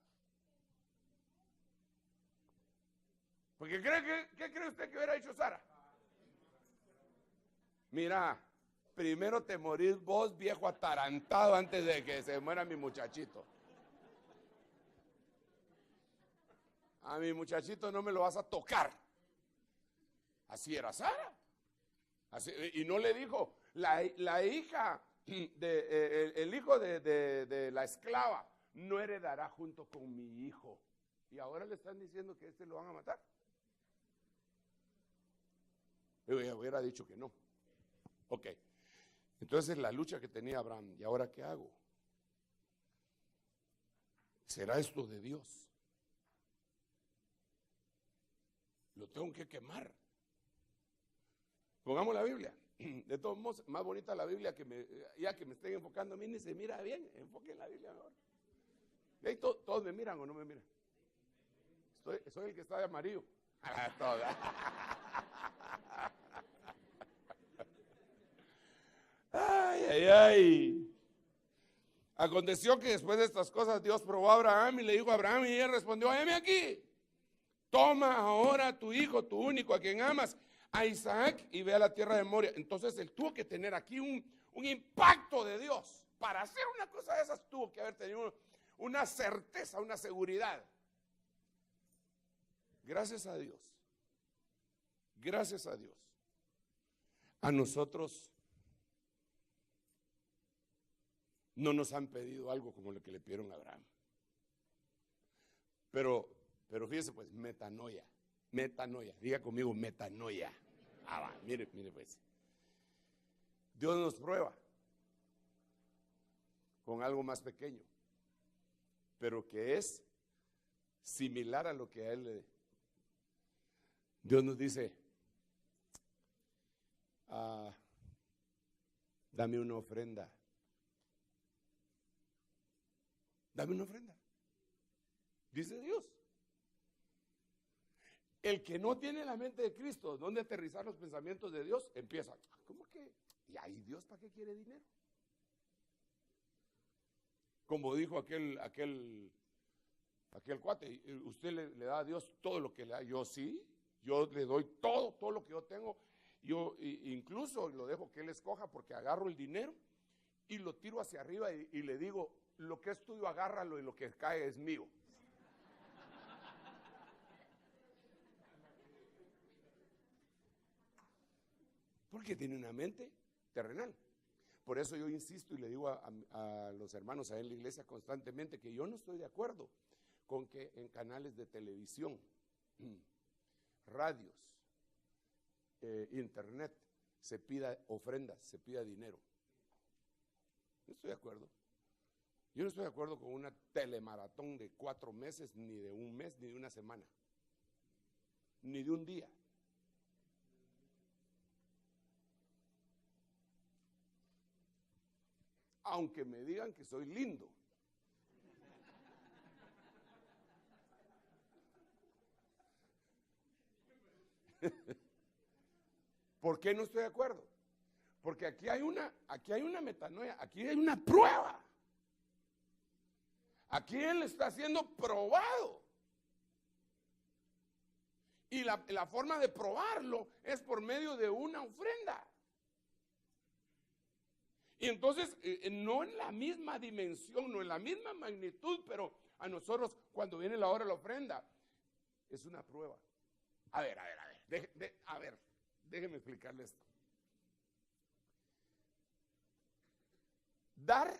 Speaker 2: Porque ¿qué cree usted que hubiera dicho Sara? Mira, primero te morís vos, viejo atarantado, antes de que se muera mi muchachito. a mi muchachito no me lo vas a tocar. Así era Sara. Así, y no le dijo, la hija, el hijo de la esclava no heredará junto con mi hijo. Y ahora le están diciendo que lo van a matar. Yo hubiera dicho que no. Ok. Entonces la lucha que tenía Abraham, ¿y ahora qué hago? ¿Será esto de Dios? Lo tengo que quemar. Pongamos la Biblia. De todos modos, más bonita la Biblia ya que me estén enfocando a mí, ni se mira bien. Enfoquen la Biblia ahora. ¿Y todos me miran o no me miran? Soy el que está de amarillo. Ay, ay, ay. Aconteció que después de estas cosas Dios probó a Abraham y le dijo a Abraham, y él respondió, heme aquí, toma ahora a tu hijo, tu único, a quien amas, a Isaac, y ve a la tierra de Moria. Entonces él tuvo que tener aquí un impacto de Dios. Para hacer una cosa de esas tuvo que haber tenido una certeza, una seguridad. Gracias a Dios. Gracias a Dios. A nosotros no nos han pedido algo como lo que le pidieron a Abraham. Pero fíjese pues, metanoia. Diga conmigo, metanoia. Mire pues. Dios nos prueba con algo más pequeño, pero que es similar a lo que a él le... Dios nos dice, dame una ofrenda. Dame una ofrenda. Dice Dios. El que no tiene la mente de Cristo, donde aterrizar los pensamientos de Dios, empieza, ¿cómo que? ¿Y ahí Dios para qué quiere dinero? Como dijo aquel cuate, usted le da a Dios todo lo que le da. Yo sí, yo le doy todo lo que yo tengo. Yo incluso lo dejo que él escoja, porque agarro el dinero y lo tiro hacia arriba y le digo, lo que es tuyo agárralo y lo que cae es mío. Porque tiene una mente terrenal. Por eso yo insisto y le digo a los hermanos ahí en la iglesia constantemente que yo no estoy de acuerdo con que en canales de televisión, radios, internet, se pida ofrendas, se pida dinero. No estoy de acuerdo. Yo no estoy de acuerdo con una telemaratón de 4 meses, ni de un mes, ni de una semana, ni de un día. Aunque me digan que soy lindo. ¿Por qué no estoy de acuerdo? Porque aquí hay una metanoia, aquí hay una prueba. Aquí él está siendo probado. Y la forma de probarlo es por medio de una ofrenda. Y entonces, no en la misma dimensión, no en la misma magnitud, pero a nosotros cuando viene la hora de la ofrenda, es una prueba. A ver, déjeme explicarle esto. Dar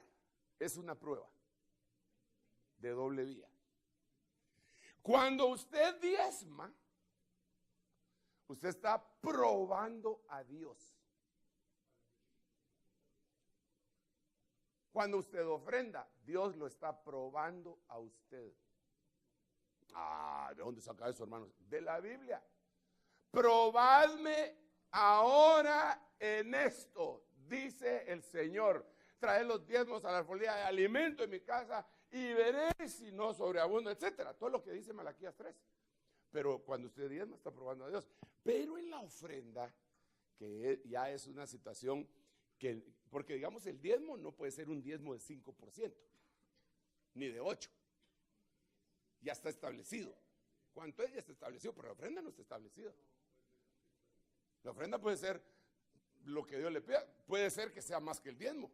Speaker 2: es una prueba de doble vía. Cuando usted diezma, usted está probando a Dios. Cuando usted ofrenda, Dios lo está probando a usted. ¿De dónde saca eso, hermanos? De la Biblia. Probadme ahora en esto, dice el Señor. Traed los diezmos a la alfolía de alimento en mi casa y veréis si no sobreabundo, etcétera. Todo lo que dice Malaquías 3. Pero cuando usted diezma, está probando a Dios. Pero en la ofrenda, que ya es una situación porque digamos el diezmo no puede ser un diezmo de 5%, ni de 8%. Ya está establecido. ¿Cuánto es? Ya está establecido, pero la ofrenda no está establecida. La ofrenda puede ser lo que Dios le pida, puede ser que sea más que el diezmo.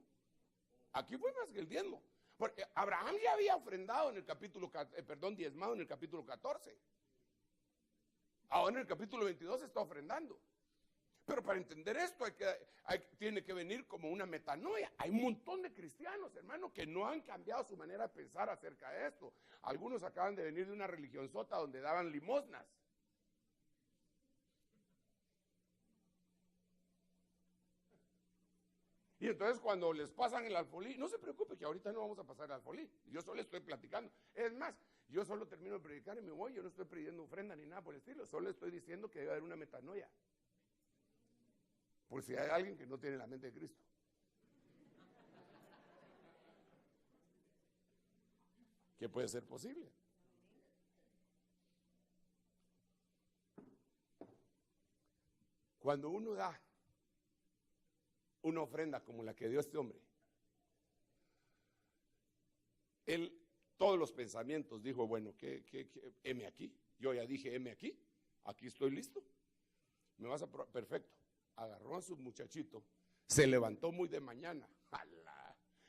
Speaker 2: Aquí fue más que el diezmo. Porque Abraham ya había ofrendado en el capítulo, diezmado en el capítulo 14. Ahora en el capítulo 22 está ofrendando. Pero para entender esto tiene que venir como una metanoia. Hay un montón de cristianos, hermano, que no han cambiado su manera de pensar acerca de esto. Algunos acaban de venir de una religionzota donde daban limosnas. Y entonces cuando les pasan el alfolí, no se preocupe que ahorita no vamos a pasar el alfolí. Yo solo estoy platicando. Es más, yo solo termino de predicar y me voy. Yo no estoy pidiendo ofrenda ni nada por el estilo. Solo estoy diciendo que debe haber una metanoia. Por si hay alguien que no tiene la mente de Cristo. ¿Qué puede ser posible? Cuando uno da una ofrenda como la que dio este hombre, él, todos los pensamientos, dijo, bueno, heme aquí, yo ya dije, heme aquí estoy listo, me vas a probar, perfecto. Agarró a su muchachito, se levantó muy de mañana,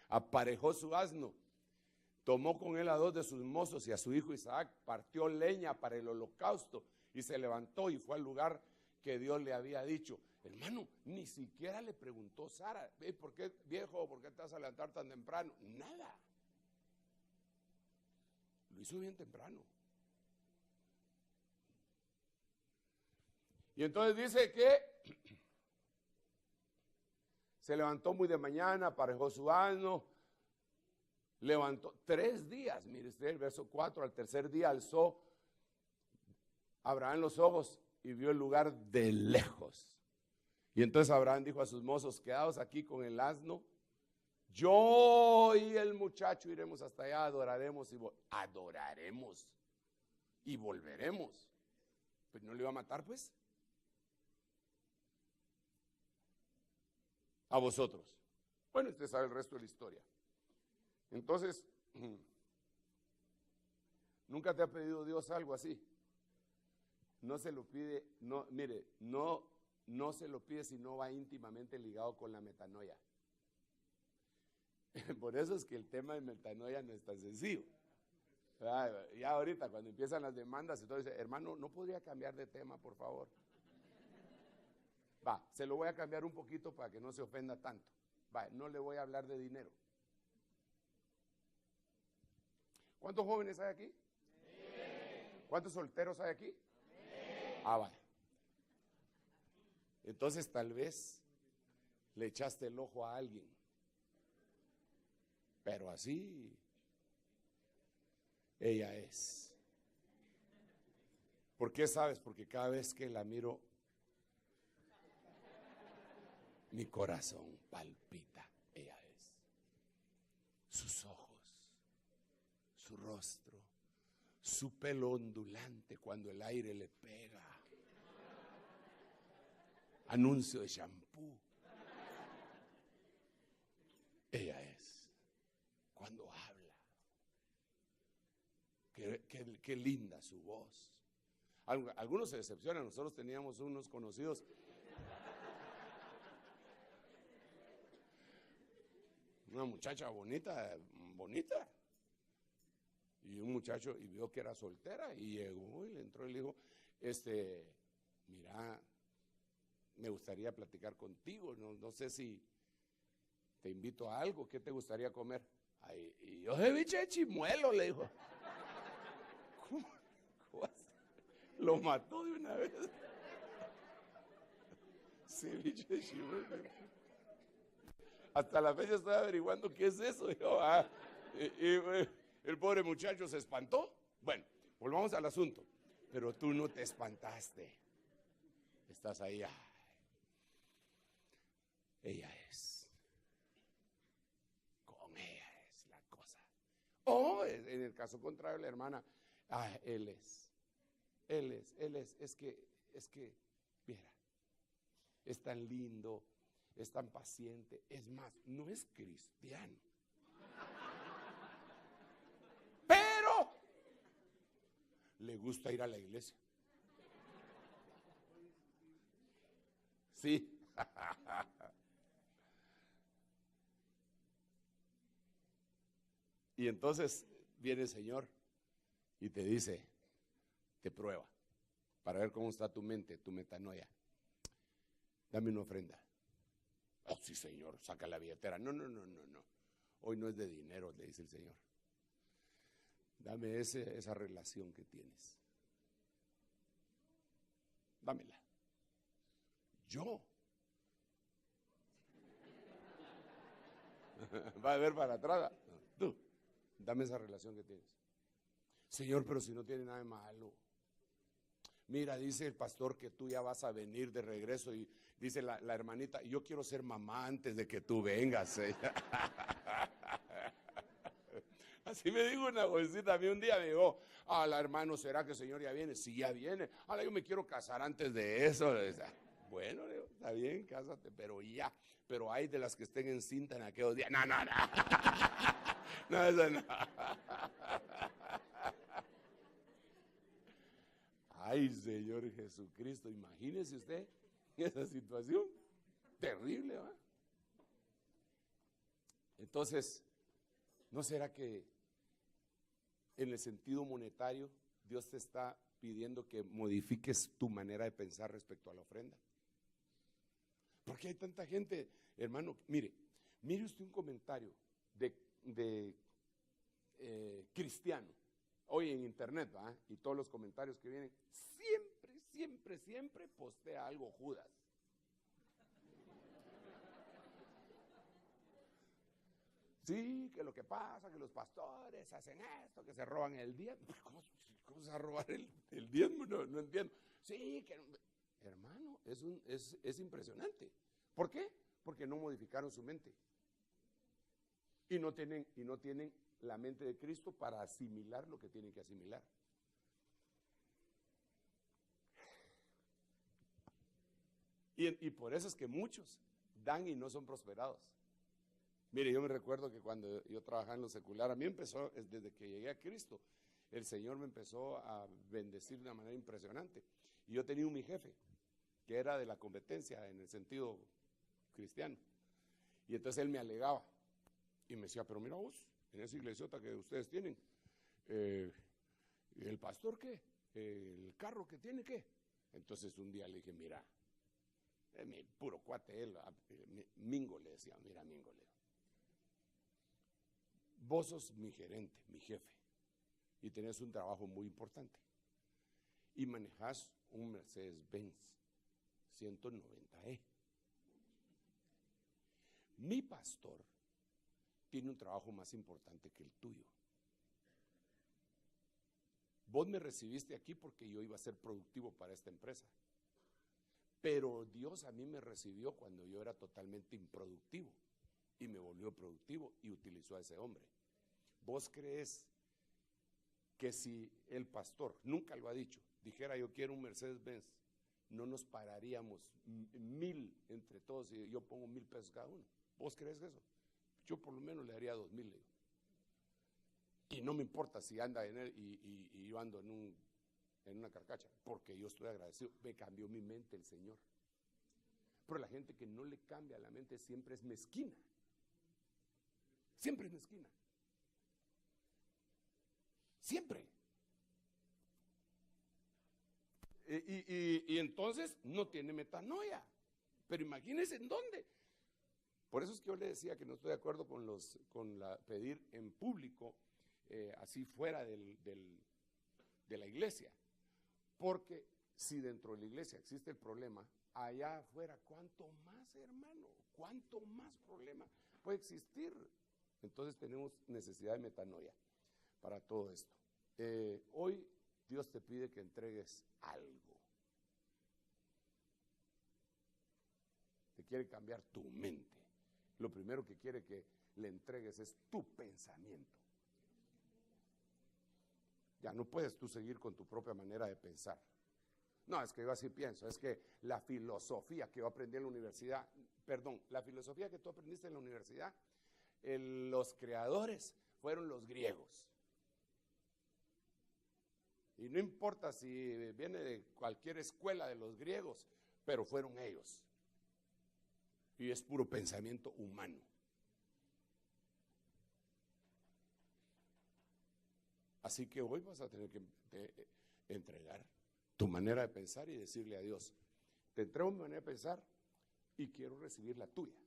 Speaker 2: aparejó su asno, tomó con él a 2 de sus mozos y a su hijo Isaac, partió leña para el holocausto y se levantó y fue al lugar que Dios le había dicho. Hermano, ni siquiera le preguntó Sara, ¿por qué, viejo, por qué te vas a levantar tan temprano? Nada. Lo hizo bien temprano. Y entonces dice que se levantó muy de mañana, aparejó su asno, levantó 3 días, mire usted el verso 4, al tercer día alzó Abraham los ojos y vio el lugar de lejos. Y entonces Abraham dijo a sus mozos, quedaos aquí con el asno, yo y el muchacho iremos hasta allá, adoraremos y volveremos. Pues no le iba a matar, pues. A vosotros. Bueno, usted sabe el resto de la historia. Entonces, ¿nunca te ha pedido Dios algo así? No se lo pide, no, mire, no se lo pide si no va íntimamente ligado con la metanoia. Por eso es que el tema de metanoia no es tan sencillo. Ya ahorita cuando empiezan las demandas, entonces, hermano, ¿no podría cambiar de tema, por favor? Va, se lo voy a cambiar un poquito para que no se ofenda tanto. Va, no le voy a hablar de dinero. ¿Cuántos jóvenes hay aquí? ¿Cuántos solteros hay aquí? Vale. Entonces tal vez le echaste el ojo a alguien. Pero así ella es. ¿Por qué sabes? Porque cada vez que la miro, mi corazón palpita. Ella es. Sus ojos, su rostro, su pelo ondulante cuando el aire le pega. Anuncio de shampoo. Ella es. Cuando habla. Qué linda su voz. Algunos se decepcionan. Nosotros teníamos unos conocidos. Una muchacha bonita. Y un muchacho, y vio que era soltera, y llegó y le entró y le dijo, mira, me gustaría platicar contigo, no sé si te invito a algo, ¿qué te gustaría comer? Ay, y yo, ceviche de chimuelo, le dijo. ¿Cómo? Lo mató de una vez. Ceviche de chimuelo. Hasta la fecha estoy averiguando qué es eso. El pobre muchacho se espantó. Bueno, volvamos al asunto. Pero tú no te espantaste. Estás ahí. Ella es. Con ella es la cosa. O en el caso contrario, la hermana, él es. Es que, viera, es tan lindo, es tan paciente. Es más, no es cristiano. Pero le gusta ir a la iglesia. Sí. Y entonces viene el Señor y te dice, te prueba. para ver cómo está tu mente, tu metanoia. Dame una ofrenda. Oh, sí, Señor, saca la billetera. No. Hoy no es de dinero, le dice el Señor. Dame esa relación que tienes. Dámela. Yo. Va a ver para atrás. No, tú, dame esa relación que tienes. Señor, pero si no tiene nada de malo. Mira, dice el pastor que tú ya vas a venir de regreso y dice la hermanita, yo quiero ser mamá antes de que tú vengas. Así me dijo una jovencita a mí un día, me dijo, la hermano, ¿será que el Señor ya viene? Sí, ya viene. Ahora yo me quiero casar antes de eso. Bueno, digo, está bien, cásate, pero ya. Pero hay de las que estén en cinta en aquellos días. No. No, eso no. Ay, Señor Jesucristo, imagínese usted esa situación terrible, ¿va? Entonces, ¿no será que en el sentido monetario Dios te está pidiendo que modifiques tu manera de pensar respecto a la ofrenda? Porque hay tanta gente, hermano, mire usted un comentario de cristiano, hoy en internet, ¿va? Y todos los comentarios que vienen, siempre postea algo Judas. Sí, que lo que pasa, que los pastores hacen esto, que se roban el diezmo. ¿Cómo se va a robar el diezmo? No entiendo. Sí, que hermano, es impresionante. ¿Por qué? Porque no modificaron su mente. Y no tienen la mente de Cristo para asimilar lo que tienen que asimilar. Y por eso es que muchos dan y no son prosperados. Mire, yo me recuerdo que cuando yo trabajaba en lo secular, a mí empezó, desde que llegué a Cristo, el Señor me empezó a bendecir de una manera impresionante. Y yo tenía mi jefe, que era de la competencia en el sentido cristiano. Y entonces él me alegaba y me decía, pero mira vos, en esa iglesiota que ustedes tienen, ¿el pastor qué? ¿El carro que tiene qué? Entonces un día le dije, mira, mi puro cuate, él, Mingo le decía, mira Mingo, le digo, vos sos mi gerente, mi jefe, y tenés un trabajo muy importante, y manejás un Mercedes-Benz 190E. Mi pastor tiene un trabajo más importante que el tuyo. Vos me recibiste aquí porque yo iba a ser productivo para esta empresa. Pero Dios a mí me recibió cuando yo era totalmente improductivo y me volvió productivo y utilizó a ese hombre. ¿Vos crees que si el pastor, nunca lo ha dicho, dijera yo quiero un Mercedes-Benz, no nos pararíamos 1,000 entre todos y yo pongo 1,000 pesos cada uno? ¿Vos crees eso? Yo por lo menos le daría 2,000. Y no me importa si anda en él y yo ando en una carcacha, porque yo estoy agradecido. Me cambió mi mente el Señor. Pero la gente que no le cambia la mente siempre es mezquina. Siempre es mezquina. Siempre. Y entonces no tiene metanoia. Pero imagínense en dónde. Por eso es que yo le decía que no estoy de acuerdo con pedir en público, así fuera de la iglesia. Porque si dentro de la iglesia existe el problema, allá afuera, ¿cuánto más, hermano? ¿Cuánto más problema puede existir? Entonces tenemos necesidad de metanoia para todo esto. Hoy Dios te pide que entregues algo. Te quiere cambiar tu mente. Lo primero que quiere que le entregues es tu pensamiento. Ya no puedes tú seguir con tu propia manera de pensar. No, es que yo así pienso, es que la filosofía que yo aprendí en la universidad, la filosofía que tú aprendiste en la universidad, los creadores fueron los griegos. Y no importa si viene de cualquier escuela de los griegos, pero fueron ellos. Y es puro pensamiento humano. Así que hoy vas a tener que entregar tu manera de pensar y decirle a Dios, te entrego mi manera de pensar y quiero recibir la tuya.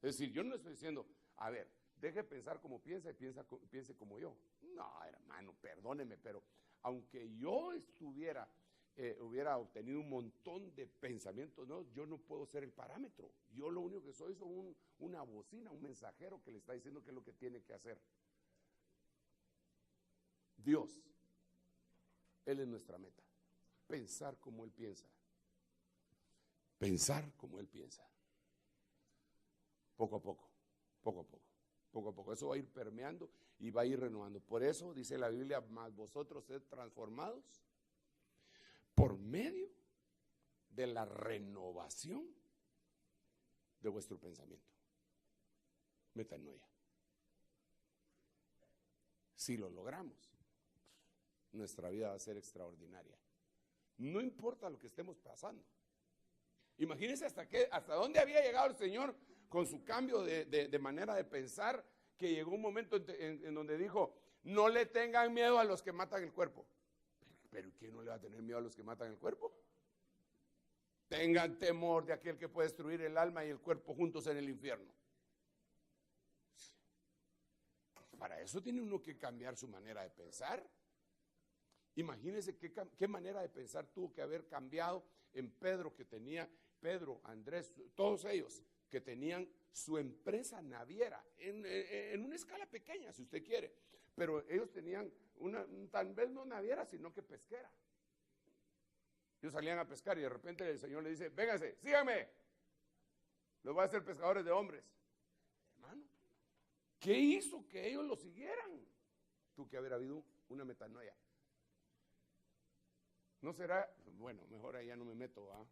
Speaker 2: Es decir, yo no estoy diciendo, a ver, deje de pensar como piensa y piense como yo. No, hermano, perdóneme, pero aunque yo hubiera obtenido un montón de pensamientos, no, yo no puedo ser el parámetro. Yo lo único que soy una bocina, un mensajero que le está diciendo qué es lo que tiene que hacer. Dios, Él es nuestra meta. Pensar como Él piensa. Pensar como Él piensa. Poco a poco, poco a poco, poco a poco. Eso va a ir permeando y va a ir renovando. Por eso dice la Biblia, más vosotros sed transformados por medio de la renovación de vuestro pensamiento. Metanoia. Si lo logramos, nuestra vida va a ser extraordinaria. No importa lo que estemos pasando. Imagínense hasta dónde había llegado el Señor con su cambio de manera de pensar, que llegó un momento en donde dijo, no le tengan miedo a los que matan el cuerpo. ¿Pero quién no le va a tener miedo a los que matan el cuerpo? Tengan temor de aquel que puede destruir el alma y el cuerpo juntos en el infierno. Para eso tiene uno que cambiar su manera de pensar. Imagínense qué manera de pensar tuvo que haber cambiado en Pedro, Pedro, Andrés, todos ellos que tenían su empresa naviera en una escala pequeña, si usted quiere, pero ellos tenían tal vez no naviera, sino que pesquera. Ellos salían a pescar y de repente el Señor le dice, vénganse, síganme, los voy a hacer pescadores de hombres. Hermano, ¿qué hizo que ellos lo siguieran? Tuvo que haber habido una metanoia. ¿No será? Bueno, mejor ahí ya no me meto, ¿ah?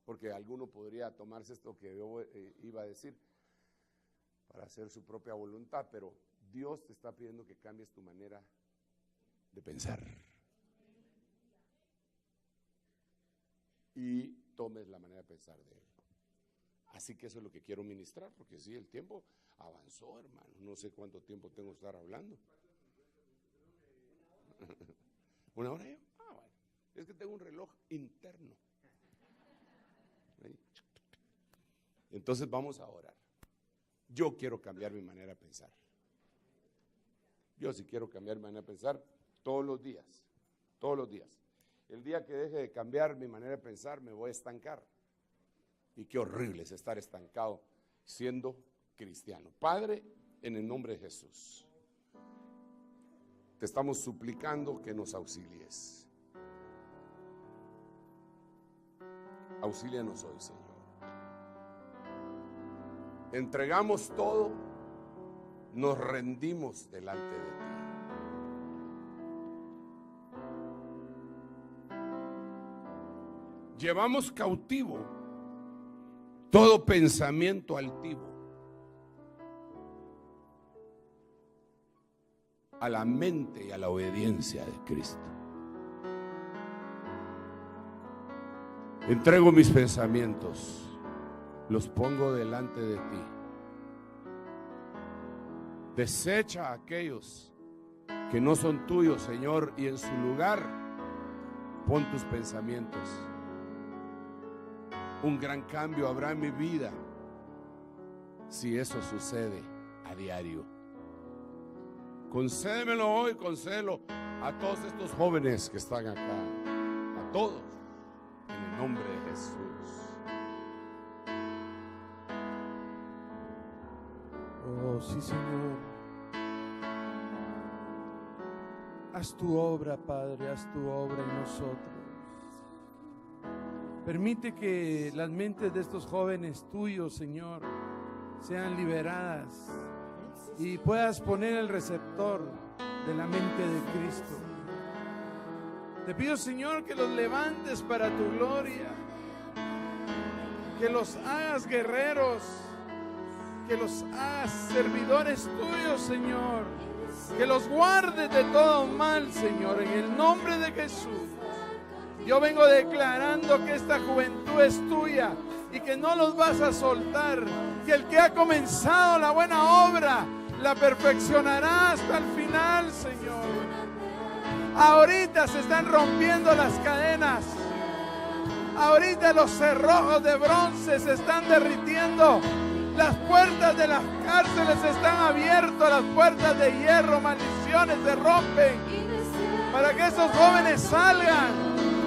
Speaker 2: Porque alguno podría tomarse esto que yo iba a decir para hacer su propia voluntad, pero Dios te está pidiendo que cambies tu manera de pensar y tomes la manera de pensar de Él. Así que eso es lo que quiero ministrar, porque sí, el tiempo avanzó, hermano. No sé cuánto tiempo tengo que estar hablando. ¿Una hora yo? Bueno. Es que tengo un reloj interno. Entonces vamos a orar. Yo quiero cambiar mi manera de pensar. Yo sí quiero cambiar mi manera de pensar todos los días. Todos los días. El día que deje de cambiar mi manera de pensar me voy a estancar. Y qué horrible es estar estancado siendo cristiano. Padre, en el nombre de Jesús, te estamos suplicando que nos auxilies. Auxílianos hoy, Señor. Entregamos todo, nos rendimos delante de ti. Llevamos cautivo todo pensamiento altivo a la mente y a la obediencia de Cristo. Entrego mis pensamientos, los pongo delante de ti. Desecha a aquellos que no son tuyos, Señor, y en su lugar pon tus pensamientos. Un gran cambio habrá en mi vida si eso sucede a diario. Concédemelo hoy, concédelo a todos estos jóvenes que están acá, a todos, en el nombre de Jesús.
Speaker 1: Oh, sí, Señor. Haz tu obra, Padre, haz tu obra en nosotros. Permite que las mentes de estos jóvenes tuyos, Señor, sean liberadas y puedas poner el receptor de la mente de Cristo. Te pido, Señor, que los levantes para tu gloria, que los hagas guerreros, que los hagas servidores tuyos, Señor, que los guardes de todo mal, Señor, en el nombre de Jesús. Yo vengo declarando que esta juventud es tuya y que no los vas a soltar, que el que ha comenzado la buena obra la perfeccionará hasta el final, Señor. Ahorita se están rompiendo las cadenas. Ahorita los cerrojos de bronce se están derritiendo. Las puertas de las cárceles están abiertas. Las puertas de hierro, maldiciones se rompen. Para que esos jóvenes salgan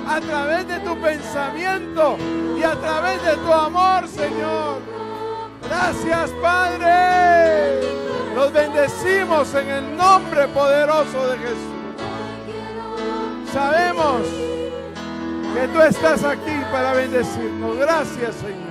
Speaker 1: a través de tu pensamiento y a través de tu amor, Señor. Gracias, Padre. Los bendecimos en el nombre poderoso de Jesús. Sabemos que tú estás aquí para bendecirnos. Gracias, Señor.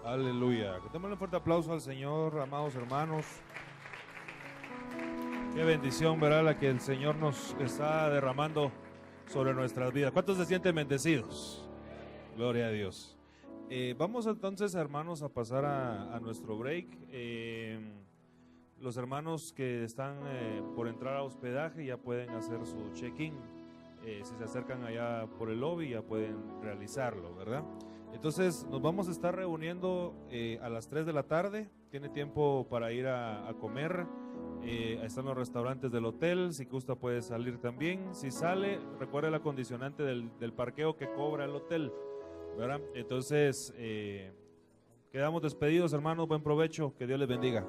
Speaker 3: Aleluya. Démosle un fuerte aplauso al Señor, amados hermanos. Qué bendición, ¿verdad? La que el Señor nos está derramando sobre nuestras vidas. ¿Cuántos se sienten bendecidos? Gloria a Dios. Vamos entonces, hermanos, a pasar a nuestro break. Los hermanos que están por entrar a hospedaje ya pueden hacer su check-in. Si se acercan allá por el lobby ya pueden realizarlo, ¿verdad? Entonces nos vamos a estar reuniendo a las 3 de la tarde. Tiene tiempo para ir a comer. Están los restaurantes del hotel. Si gusta puede salir también. Si sale, recuerde la condicionante del parqueo que cobra el hotel, ¿verdad? Entonces quedamos despedidos, hermanos. Buen provecho. Que Dios les bendiga.